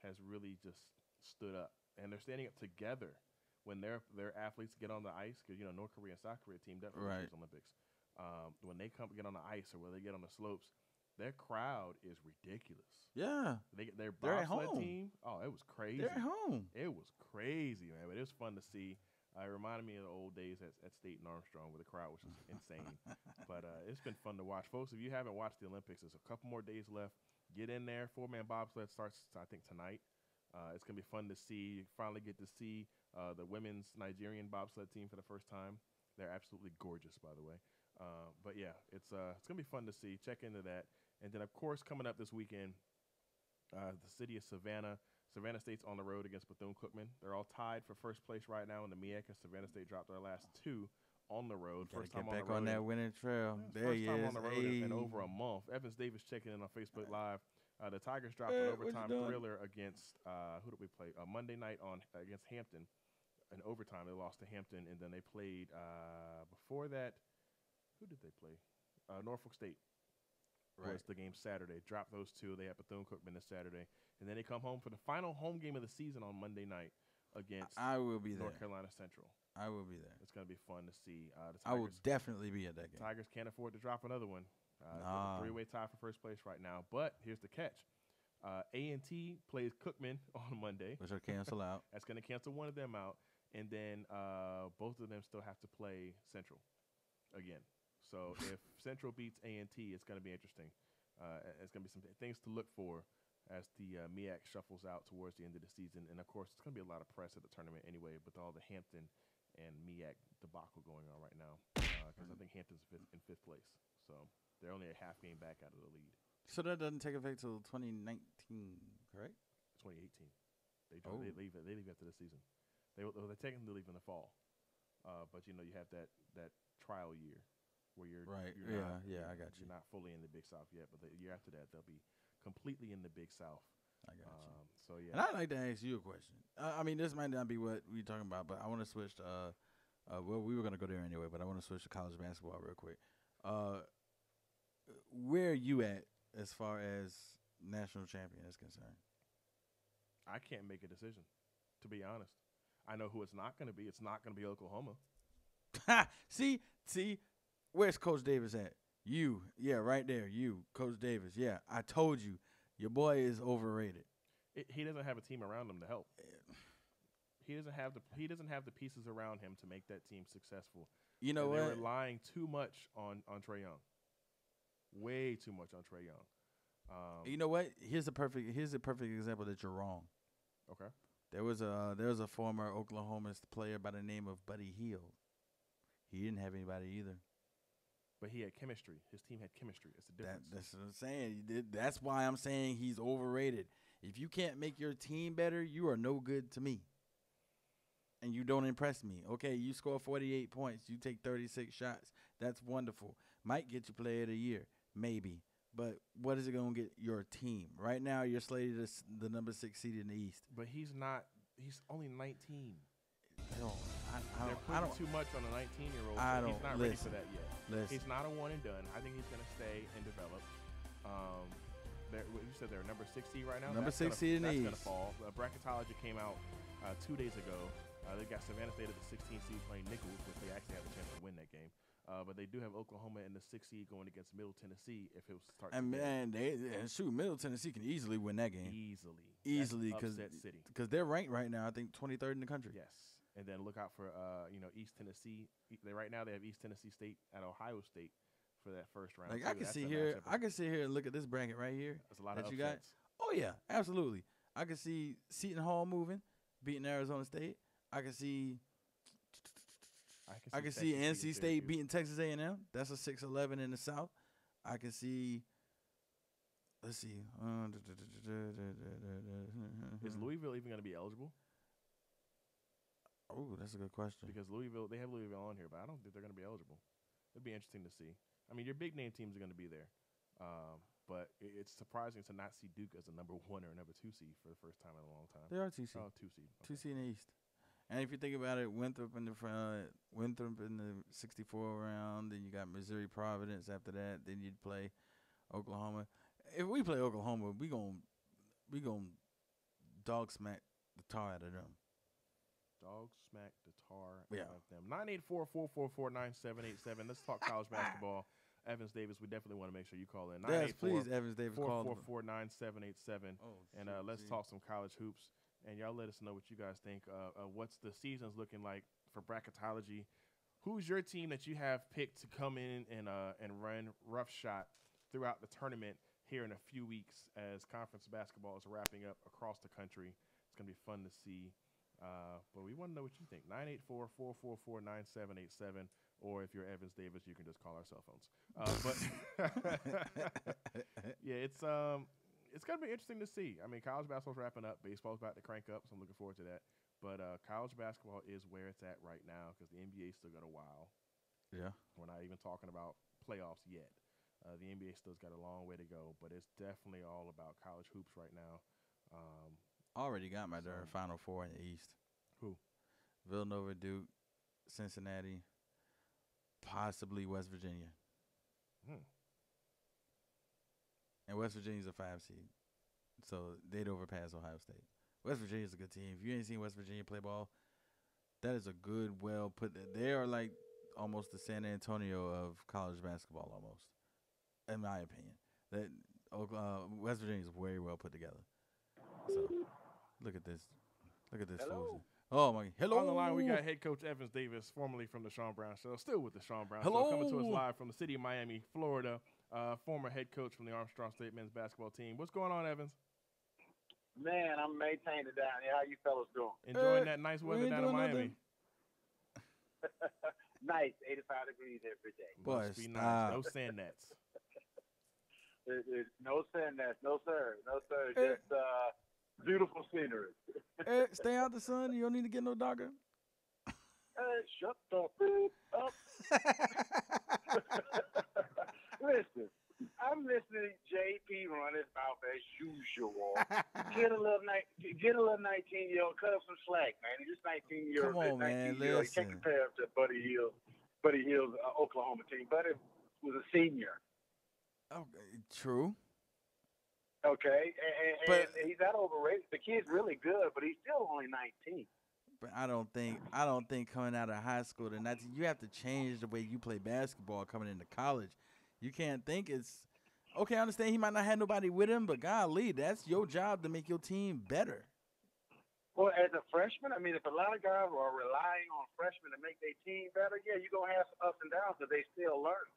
has really just stood up, and they're standing up together when their athletes get on the ice, because North Korea and South Korea teamed up for the Olympics. When they get on the ice or when they get on the slopes, their crowd is ridiculous. Yeah, their bobsled team. Oh, it was crazy. They're at home. It was crazy, man. But it was fun to see. It reminded me of the old days at State and Armstrong, where the crowd was just insane. But it's been fun to watch, folks. If you haven't watched the Olympics, there's a couple more days left. Get in there. 4-man bobsled starts, I think, tonight. It's gonna be fun to see. You finally get to see the women's Nigerian bobsled team for the first time. They're absolutely gorgeous, by the way. But yeah, it's gonna be fun to see. Check into that. And then, of course, coming up this weekend, the city of Savannah. Savannah State's on the road against Bethune-Cookman. They're all tied for first place right now in the MEAC, and Savannah State dropped their last two on the road. First time on that winning trail. There he is. First time on the road in over a month. Evans Davis checking in on Facebook Live. The Tigers dropped an overtime thriller against who did we play? Monday night against Hampton. In overtime, they lost to Hampton, and then they played before that. Who did they play? Norfolk State. Was the game Saturday. Dropped those two. They had Bethune-Cookman this Saturday. And then they come home for the final home game of the season on Monday night against I will be North there. Carolina Central. I will be there. It's going to be fun to see. The Tigers, I will definitely be at that game. Tigers can't afford to drop another one. A three-way tie for first place right now. But here's the catch. A&T plays Cookman on Monday. Which will cancel out. That's going to cancel one of them out. And then both of them still have to play Central again. So if Central beats A&T, it's going to be interesting. It's going to be some things to look for as the MEAC shuffles out towards the end of the season. And, of course, it's going to be a lot of press at the tournament anyway with all the Hampton and MEAC debacle going on right now. Because I think Hampton's in fifth place. So they're only a half game back out of the lead. So that doesn't take effect till 2019, correct? 2018. They leave after the season. They technically leave in the fall. But, you have that trial year. Where you're right, I got you. You're not fully in the Big South yet, but the year after that, they'll be completely in the Big South. I got you. So yeah, and I'd like to ask you a question. I mean, this might not be what we're talking about, but I want to switch to. Well, we were going to go there anyway, but I want to switch to college basketball real quick. Where are you at as far as national champion is concerned? I can't make a decision, to be honest. I know who it's not going to be. It's not going to be Oklahoma. See. Where's Coach Davis at? You. Yeah, right there. You, Coach Davis. Yeah, I told you. Your boy is overrated. He doesn't have a team around him to help. He doesn't have the pieces around him to make that team successful. You know what? They're relying too much on Trae Young. Way too much on Trae Young. You know what? Here's a perfect example that you're wrong. Okay. There was a former Oklahoma player by the name of Buddy Hield. He didn't have anybody either. But he had chemistry. His team had chemistry. It's the difference. That's what I'm saying. That's why I'm saying he's overrated. If you can't make your team better, you are no good to me. And you don't impress me. Okay, you score 48 points. You take 36 shots. That's wonderful. Might get you player of the year. Maybe. But what is it going to get your team? Right now, you're slated as the number 6 seed in the East. But he's not. He's only 19. I don't. Too much on a 19-year-old. He's not ready for that yet. He's not a one and done. I think he's going to stay and develop. You said they're number 6 seed right now. Number 6 seed in the East. That's going to fall. Bracketology came out 2 days ago. They got Savannah State at the 16 seed playing Nichols, which they actually have a chance to win that game. But they do have Oklahoma in the 6 seed going against Middle Tennessee if it starts. And man, Middle Tennessee can easily win that game. Easily, because they're ranked right now. I think 23rd in the country. Yes, and then look out for East Tennessee. Right now they have East Tennessee State at Ohio State for that first round. Like I can sit here and look at this bracket right here. That's a lot of you got. Oh yeah, absolutely. I can see Seton Hall moving, beating Arizona State. I can see NC State beating Texas A&M. That's a 6-11 in the South. I can see. Let's see. Is Louisville even going to be eligible? Oh, that's a good question. Because they have Louisville on here, but I don't think they're going to be eligible. It'd be interesting to see. I mean, your big name teams are going to be there, but it's surprising to not see Duke as a number 1 or number 2 seed for the first time in a long time. They are 2 seed. Oh, 2 seed. Okay. 2 seed in the East. And if you think about it, Winthrop in the 64 round, then you got Missouri Providence after that. Then you'd play Oklahoma. If we play Oklahoma, we gon' dog smack the tar out of them. Dog smack the tar out of them. 984-444-9787. Let's talk college basketball. Evans Davis, we definitely want to make sure you call in. Yes, please, Evans Davis, call 444-9787. And let's talk some college hoops. And y'all let us know what you guys think. What's the season's looking like for bracketology? Who's your team that you have picked to come in and run roughshod throughout the tournament here in a few weeks as conference basketball is wrapping up across the country? It's going to be fun to see. But we want to know what you think. 984-444-9787. Or if you're Evans Davis, you can just call our cell phones. Yeah, it's going to be interesting to see. I mean, college basketball's wrapping up. Baseball's about to crank up, so I'm looking forward to that. But college basketball is where it's at right now because the NBA still got a while. Yeah. We're not even talking about playoffs yet. The NBA still's got a long way to go, but it's definitely all about college hoops right now. Already got my Final Four in the East. Who? Villanova, Duke, Cincinnati, possibly West Virginia. And West Virginia's a 5 seed. So they'd overpass Ohio State. West Virginia's a good team. If you ain't seen West Virginia play ball, that is a good, well put. They are like almost the San Antonio of college basketball, almost, in my opinion. That West Virginia's very well put together. So look at this. Look at this. Hello. Oh my! Hello. On the line, we got head coach Evans Davis, formerly from the Sean Brown Show, still with the Sean Brown Hello. Show, coming to us live from the city of Miami, Florida. Former head coach from the Armstrong State men's basketball team. What's going on, Evans? Man, I'm maintaining it down here. How you fellas doing? Enjoying that nice weather down in Miami. Nice, 85 degrees every day. Must be nice. No sand nets. No sand nets. No, sir. No, sir. Just beautiful scenery. Stay out the sun. You don't need to get no darker. Shut the up. Listen, I'm listening to JP run his mouth as usual. Get a little 19-year-old, cut up some slack, man. He's just 19-year-old. Come on, man. You can't compare him to Buddy Hill's Oklahoma team. Buddy was a senior. Okay, true. Okay, and he's not overrated. The kid's really good, but he's still only 19. But I don't think coming out of high school to 19, you have to change the way you play basketball coming into college. You can't think it's okay. I understand he might not have nobody with him, but golly, that's your job to make your team better. Well, as a freshman, I mean, if a lot of guys are relying on freshmen to make their team better, yeah, you're going to have some ups and downs because they still learn.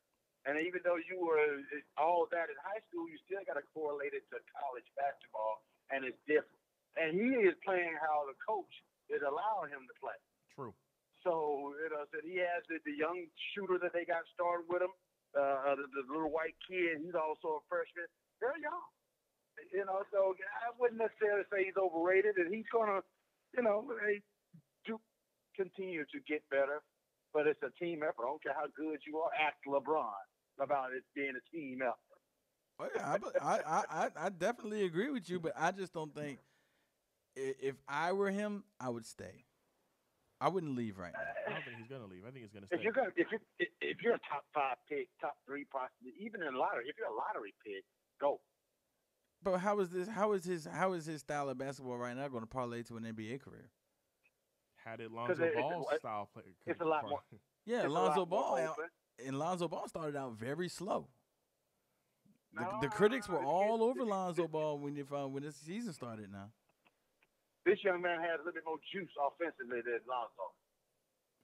And even though you were all that in high school, you still got to correlate it to college basketball, and it's different. And he is playing how the coach is allowing him to play. True. So, so he has the young shooter that they got started with him, the little white kid. He's also a freshman. They're young. So I wouldn't necessarily say he's overrated, and he's going to, continue to get better. But it's a team effort. I don't care how good you are. Ask LeBron about it being a team effort. Oh, yeah, I definitely agree with you, but I just don't think if I were him, I would stay. I wouldn't leave right now. I don't think he's gonna leave. I think he's gonna If stay. you're a top 5 pick, top 3 possibly, even in lottery, if you're a lottery pick, go. But how is this? How is his style of basketball right now going to parlay to an NBA career? How did Lonzo Ball's style play? It's a lot more. Yeah, It's Lonzo a lot more Ball. open. And Lonzo Ball started out very slow. No, The critics were this all kid- over Lonzo Ball when the season started. Now, This young man has a little bit more juice offensively than Lonzo.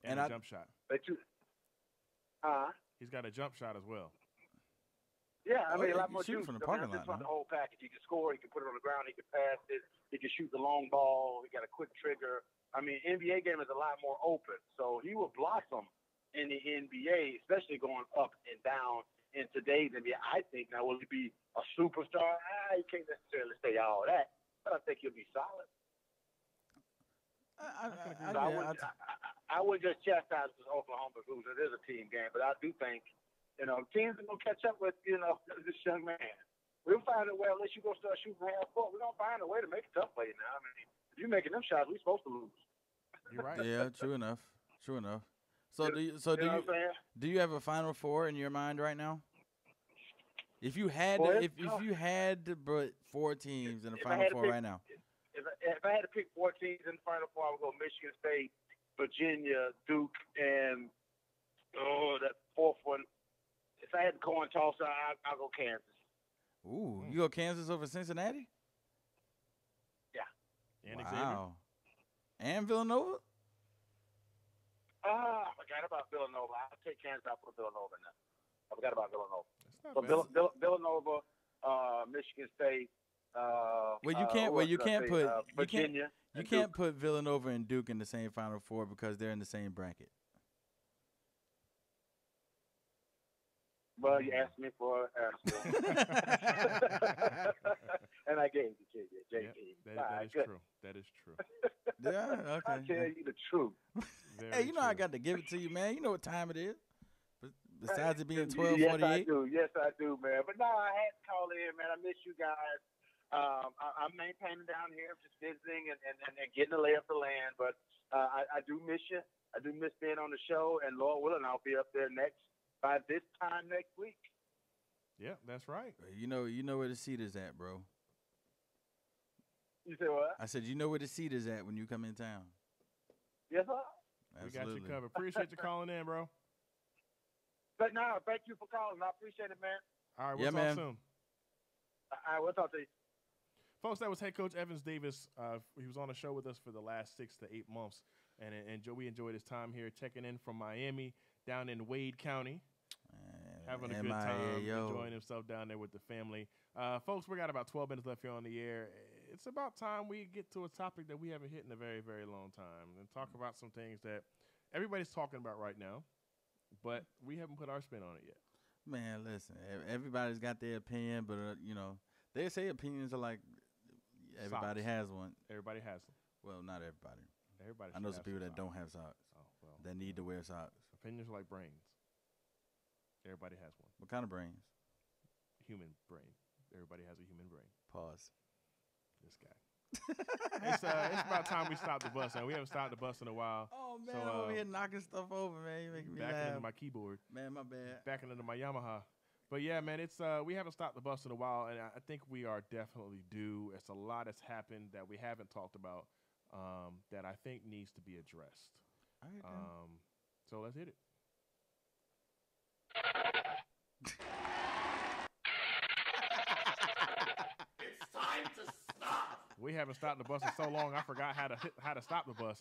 and a jump shot. But you, He's got a jump shot as well. yeah, I mean, yeah, a lot he more can shoot juice. from the I mean, parking that's lot just now. the whole package. He can score. He can put it on the ground. He can pass it. He can shoot the long ball. He got a quick trigger. I mean, NBA game is a lot more open. So he will blossom in the NBA, especially going up and down in today's NBA. I think now, will he be a superstar? He can't necessarily say all that, but I think he'll be solid. I would just chastise this Oklahoma Blues. It is a team game, but I do think, teams are going to catch up with, this young man. We'll find a way, unless you're going to start shooting half court, we're going to find a way to make it tough for you now. I mean, if you're making them shots, we're supposed to lose. You're right. Yeah, true enough. So do you have a Final Four in your mind right now? If you had you had to put 4 teams in the Final Four right now. If I had to pick 4 teams in the Final Four, I would go Michigan State, Virginia, Duke, and that 4th one. If I had to coin toss, I'll go Kansas. Ooh, you go Kansas over Cincinnati? Yeah. And wow. And Villanova? I forgot about Villanova. I'll take Kansas. I'll put Villanova in there. I forgot about Villanova. That's not So bad. Villanova, Michigan State. You can't put Virginia. You can't put Villanova and Duke in the same Final Four because they're in the same bracket. Well, you asked me for an answer. And I gave it to you, JP. That is true. That is true. Yeah, okay. I tell you the truth. Hey, I got to give it to you, man. You know what time it is. Besides it being 12:48. Yes, I do, man. But no, I had to call in, man. I miss you guys. I'm maintaining down here, just visiting and getting a lay of the land. But I do miss you. I do miss being on the show. And Lord willing, I'll be up there by this time next week. Yeah, that's right. You know where the seat is at, bro. You say what? I said, you know where the seat is at when you come in town. Yes, sir. We got you covered. Appreciate you calling in, bro. But no, thank you for calling. I appreciate it, man. All right, we'll talk soon. All right, we'll talk to you. Folks, that was head coach Evans Davis. He was on the show with us for the last 6 to 8 months, and we enjoyed his time here, checking in from Miami, down in Wade County, having a good time, enjoying himself down there with the family. Folks, we got about 12 minutes left here on the air. It's about time we get to a topic that we haven't hit in a very, very long time and talk about some things that everybody's talking about right now, but we haven't put our spin on it yet. Man, listen, everybody's got their opinion, but, they say opinions are like everybody has one. Everybody has them. Well, not everybody. Everybody. I know some people that don't have socks. Oh, well. That need to wear socks. Opinions are like brains. Everybody has one. What kind of brains? Human brain. Everybody has a human brain. Pause. This guy. It's about time we stop the bus, and we haven't stopped the bus in a while. Oh man, I'm over here knocking stuff over, man. You making me backing laugh. into my keyboard. Man, my bad. Backing into my Yamaha. But yeah, man, it's we haven't stopped the bus in a while, and I think we are definitely due. It's a lot that's happened that we haven't talked about that I think needs to be addressed. All right, so let's hit it. It's time to stop. We haven't stopped the bus in so long, I forgot how to stop the bus.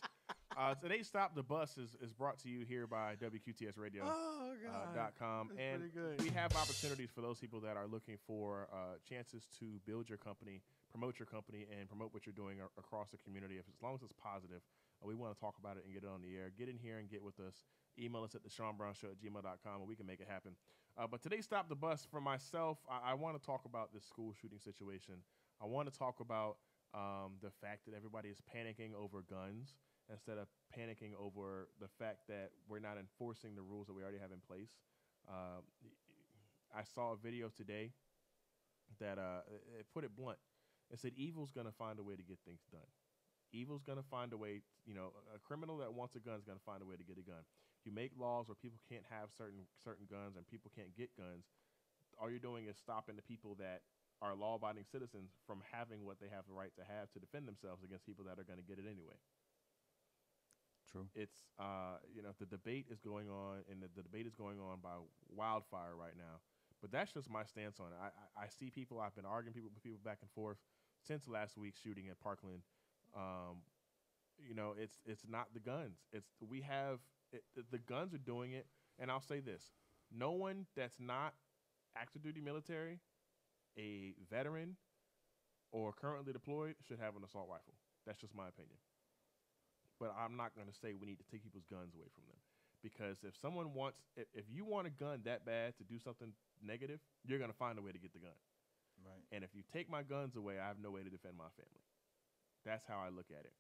Today's Stop the Bus is brought to you here by WQTSradio.com. And we have opportunities for those people that are looking for chances to build your company, promote your company, and promote what you're doing across the community. As long as it's positive, we want to talk about it and get it on the air. Get in here and get with us. Email us at theshawnbrownshow@gmail.com, and we can make it happen. But today's Stop the Bus for myself, I want to talk about this school shooting situation. I want to talk about the fact that everybody is panicking over guns instead of panicking over the fact that we're not enforcing the rules that we already have in place. I saw a video today that it put it blunt. It said evil's gonna find a way to get things done. Evil's gonna find a way. You know, a criminal that wants a gun is gonna find a way to get a gun. You make laws where people can't have certain guns and people can't get guns. All you're doing is stopping the people that are law-abiding citizens from having what they have the right to have to defend themselves against people that are going to get it anyway. True. It's the debate is going on, and the debate is going on by wildfire right now. But that's just my stance on it. I see people. I've been arguing with people back and forth since last week's shooting at Parkland. It's not the guns. The guns are doing it. And I'll say this: no one that's not active duty military, a veteran, or currently deployed should have an assault rifle. That's just my opinion. But I'm not going to say we need to take people's guns away from them, because if you want a gun that bad to do something negative, you're going to find a way to get the gun. Right. And if you take my guns away, I have no way to defend my family. That's how I look at it.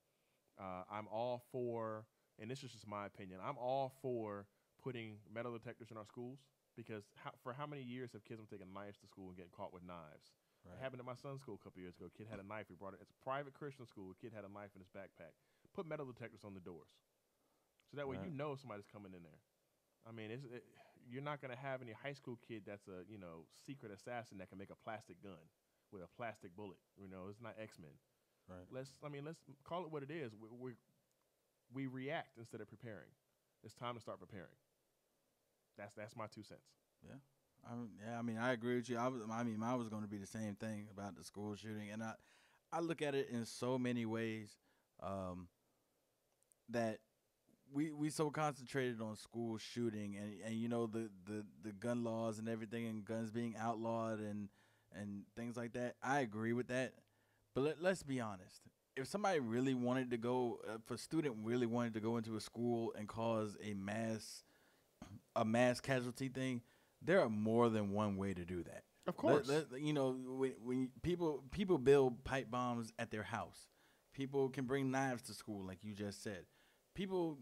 I'm all for, and this is just my opinion, I'm all for putting metal detectors in our schools, because for how many years have kids been taking knives to school and getting caught with knives? Right. It happened at my son's school a couple years ago. A kid had a knife. He brought it. It's a private Christian school. A kid had a knife in his backpack. Put metal detectors on the doors, so that way you know somebody's coming in there. I mean, you're not going to have any high school kid that's a secret assassin that can make a plastic gun with a plastic bullet. It's not X-Men. Right. Let's call it what it is. We react instead of preparing. It's time to start preparing. That's my 2 cents. Yeah. I agree with you. I was going to be the same thing about the school shooting, and I look at it in so many ways. That we so concentrated on school shooting and the gun laws and everything, and guns being outlawed and things like that. I agree with that, but let's be honest. If somebody really wanted to go, if a student really wanted to go into a school and cause a mass casualty thing, there are more than one way to do that. Of course, when people build pipe bombs at their house. People can bring knives to school, like you just said. People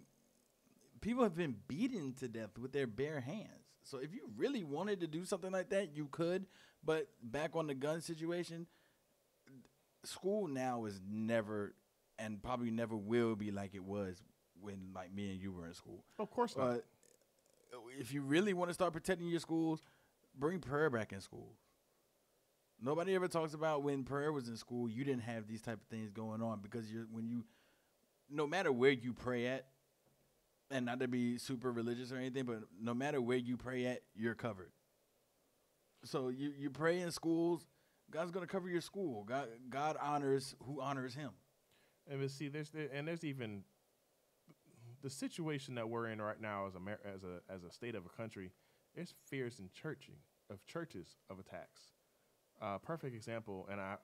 have been beaten to death with their bare hands. So if you really wanted to do something like that, you could. But back on the gun situation, school now is never, and probably never will be like it was when like me and you were in school. Of course not. If you really want to start protecting your schools, bring prayer back in schools. Nobody ever talks about when prayer was in school, you didn't have these type of things going on, because no matter where you pray at, and not to be super religious or anything, but no matter where you pray at, you're covered. So you pray in schools, God's going to cover your school. God honors who honors him. And see, there's even the situation that we're in right now as a state of a country. There's fears in churches of attacks. Perfect example, and I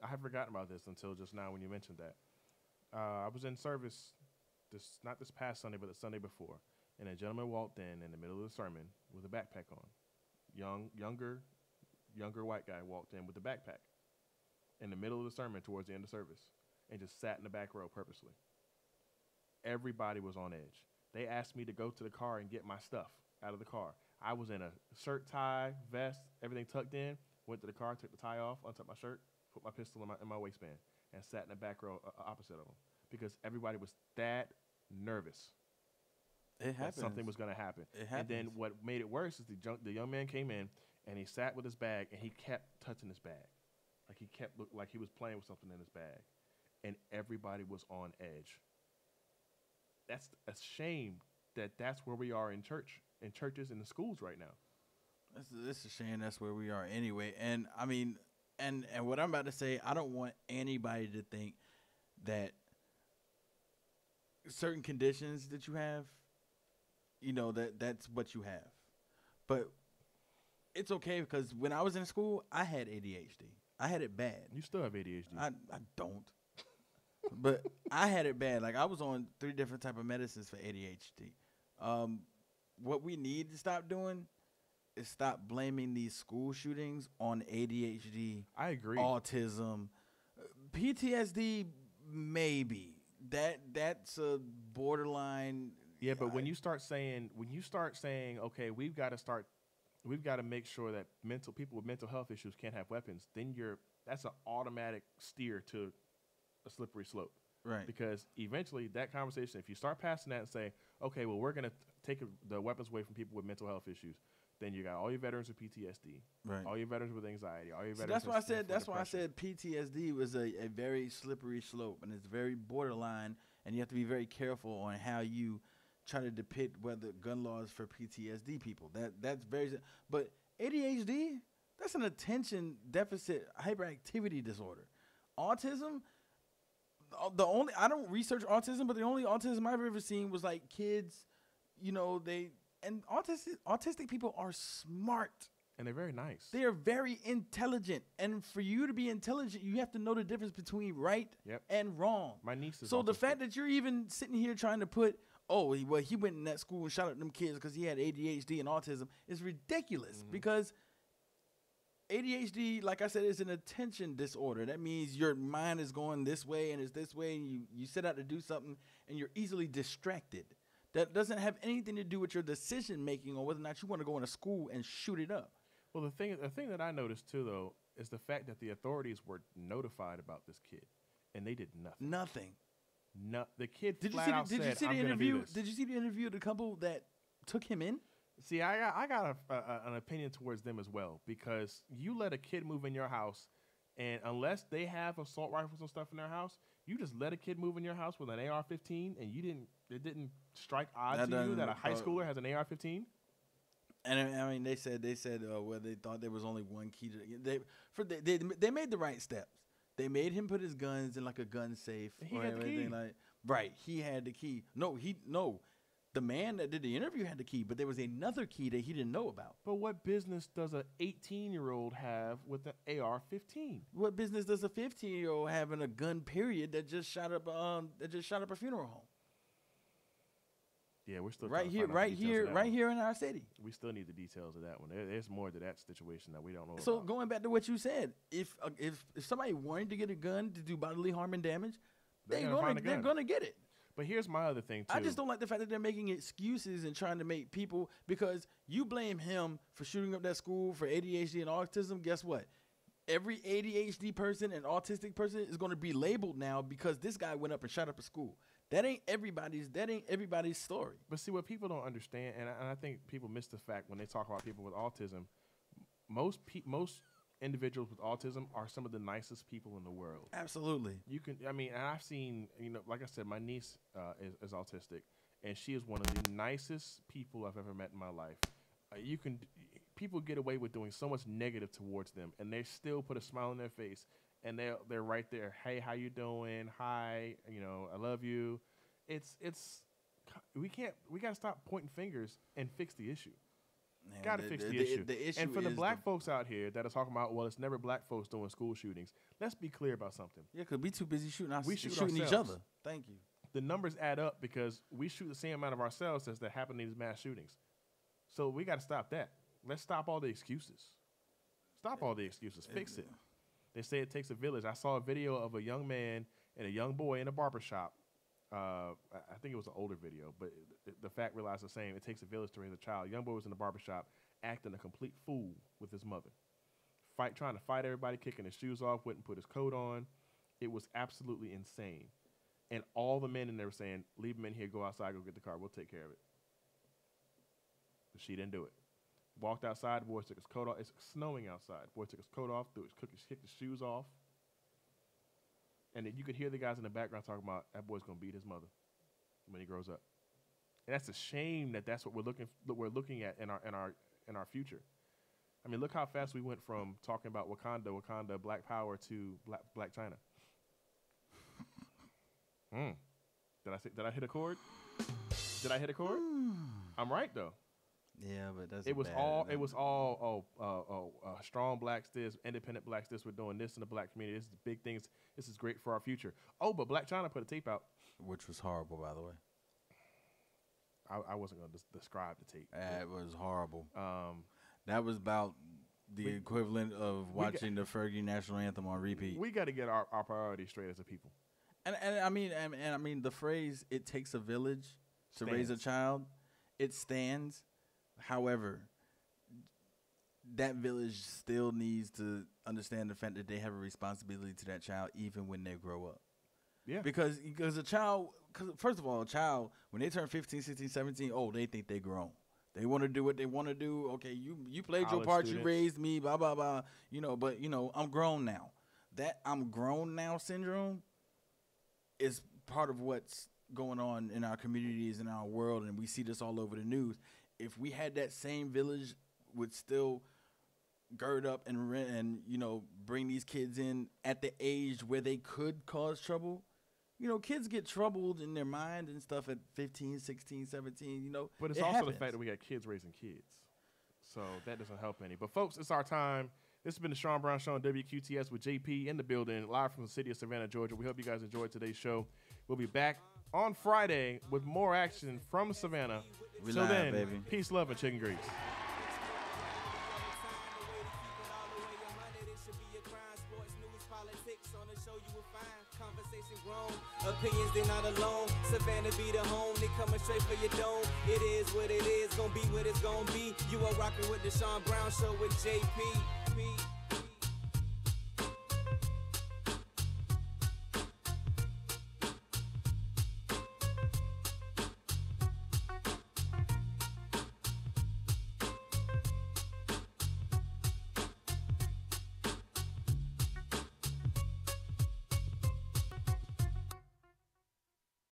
had forgotten about this until just now when you mentioned that. I was in service not this past Sunday, but the Sunday before, and a gentleman walked in the middle of the sermon with a backpack on. Younger white guy walked in with a backpack in the middle of the sermon towards the end of service, and just sat in the back row purposely. Everybody was on edge. They asked me to go to the car and get my stuff out of the car. I was in a shirt, tie, vest, everything tucked in. Went to the car, took the tie off, untucked my shirt, put my pistol in my waistband, and sat in the back row opposite of them, because everybody was that nervous. It happens. Something was going to happen. It happens. And then what made it worse is the young man came in, and he sat with his bag, and he kept touching his bag. Like he kept looked like he was playing with something in his bag. And everybody was on edge. That's a shame that's where we are in churches and the schools right now. It's a shame that's where we are anyway. And I mean, and what I'm about to say, I don't want anybody to think that certain conditions that you have, that's what you have. But it's okay, because when I was in school, I had ADHD. I had it bad. You still have ADHD. I don't. But I had it bad. Like, I was on 3 different type of medicines for ADHD. What we need to stop doing is stop blaming these school shootings on ADHD. I agree. Autism, PTSD, maybe. That's a borderline. Yeah, but when you start saying, okay, we've got to start we've got to make sure that people with mental health issues can't have weapons. Then that's an automatic steer to a slippery slope. Right. Because eventually that conversation, if you start passing that and say, okay, well, we're going to take the weapons away from people with mental health issues, then you got all your veterans with PTSD, Right. all your veterans with anxiety, all your See, veterans. that's why I said PTSD was a very slippery slope, and it's very borderline, and you have to be very careful on how you try to depict whether gun laws for PTSD people. That's very. But ADHD, that's an attention deficit hyperactivity disorder. Autism. I don't research autism, but the only autism I've ever seen was like kids, autistic people are smart. And they're very nice. They are very intelligent. And for you to be intelligent, you have to know the difference between right and wrong. My niece is So the autistic. fact that you're even sitting here trying to put, he went in that school and shot at them kids because he had ADHD and autism is ridiculous because ADHD, like I said, is an attention disorder. That means your mind is going this way and it's this way, and you set out to do something, and you're easily distracted. That doesn't have anything to do with your decision making on whether or not you want to go into school and shoot it up. Well, the thing that I noticed too, though, is the fact that the authorities were notified about this kid, and they did nothing. Nothing. No, the kid Did you flat see the, out did you said, see the "I'm gonna do interview? this." Did you see the interview of the couple that took him in? See, I got an opinion towards them as well, because you let a kid move in your house, and unless they have assault rifles and stuff in their house, you just let a kid move in your house with an AR-15, and it didn't strike odd to you that a high schooler has an AR-15. And I mean, they said well, they thought there was only one key to they made the right steps. They made him put his guns in like a gun safe. He had the key. Right, he had the key. No. The man that did the interview had the key, but there was another key that he didn't know about. But what business does an 18-year-old have with an AR-15? What business does a 15-year-old have in a gun? Period. That just shot up a funeral home. Yeah, we're still right here in our city. We still need the details of that one. There's more to that situation that we don't know. So about. Going back to what you said, if somebody wanted to get a gun to do bodily harm and damage, they're gonna get it. But here's my other thing, too. I just don't like the fact that they're making excuses and trying to make people, because you blame him for shooting up that school for ADHD and autism. Guess what? Every ADHD person and autistic person is going to be labeled now because this guy went up and shot up a school. That ain't everybody's story. But see, what people don't understand, and I think people miss the fact when they talk about people with autism, most individuals with autism are some of the nicest people in the world. Absolutely. And I've seen, like I said, my niece is autistic, and she is one of the nicest people I've ever met in my life. People get away with doing so much negative towards them, and they still put a smile on their face, and they're right there. Hey, how you doing? Hi, I love you. We got to stop pointing fingers and fix the issue. Got to fix the issue. The issue. And for the black folks out here that are talking about, well, it's never black folks doing school shootings. Let's be clear about something. Yeah, because we too busy shooting ourselves. each other. Thank you. The numbers add up because we shoot the same amount of ourselves as that happen in these mass shootings. So we got to stop that. Let's stop all the excuses. Fix it. They say it takes a village. I saw a video of a young man and a young boy in a barbershop. I think it was an older video, but the fact realized the same. It takes a village to raise a child. Young boy was in the barbershop acting a complete fool with his mother. Trying to fight everybody, kicking his shoes off, wouldn't put his coat on. It was absolutely insane. And all the men in there were saying, leave him in here, go outside, go get the car. We'll take care of it. But she didn't do it. Walked outside, the boy took his coat off. It's snowing outside. Boy took his coat off, kicked his shoes off. And then you could hear the guys in the background talking about that boy's gonna beat his mother when he grows up. And that's a shame that's what we're looking at in our future. I mean, look how fast we went from talking about Wakanda, Black Power to Black China. Did I hit a chord? Did I hit a chord? I'm right though. Yeah, but that's it was all strong blacks this, independent blacks this, we're doing this in the black community. This is big things. This is great for our future. Oh, but Black China put a tape out. Which was horrible, by the way. I wasn't going to describe the tape. It was horrible. That was about the equivalent of watching the Fergie national anthem on repeat. We got to get our priorities straight as a people. And I mean the phrase "it takes a village to raise a child," it stands. However, that village still needs to understand the fact that they have a responsibility to that child even when they grow up. Yeah. Because a child, first of all, a child, when they turn 15, 16, 17, they think they grown. They want to do what they want to do. Okay, you played your part, you raised me, blah, blah, blah. But I'm grown now. That I'm grown now syndrome is part of what's going on in our communities, in our world, and we see this all over the news. If we had that same village would still gird up and bring these kids in at the age where they could cause trouble. Kids get troubled in their mind and stuff at 15, 16, 17, But it's it also happens. the fact that we got kids raising kids. So that doesn't help any. But, folks, it's our time. This has been the Sean Brown Show on WQTS with JP in the building, live from the city of Savannah, Georgia. We hope you guys enjoyed today's show. We'll be back on Friday with more action from Savannah. We Till live, then, baby. peace, love, and chicken grease. Opinions, they're not alone. Savannah be the home. They coming straight for your dome. It is what it is. Gonna be what it's gonna be. You are rocking with the Sean Brown Show with JP.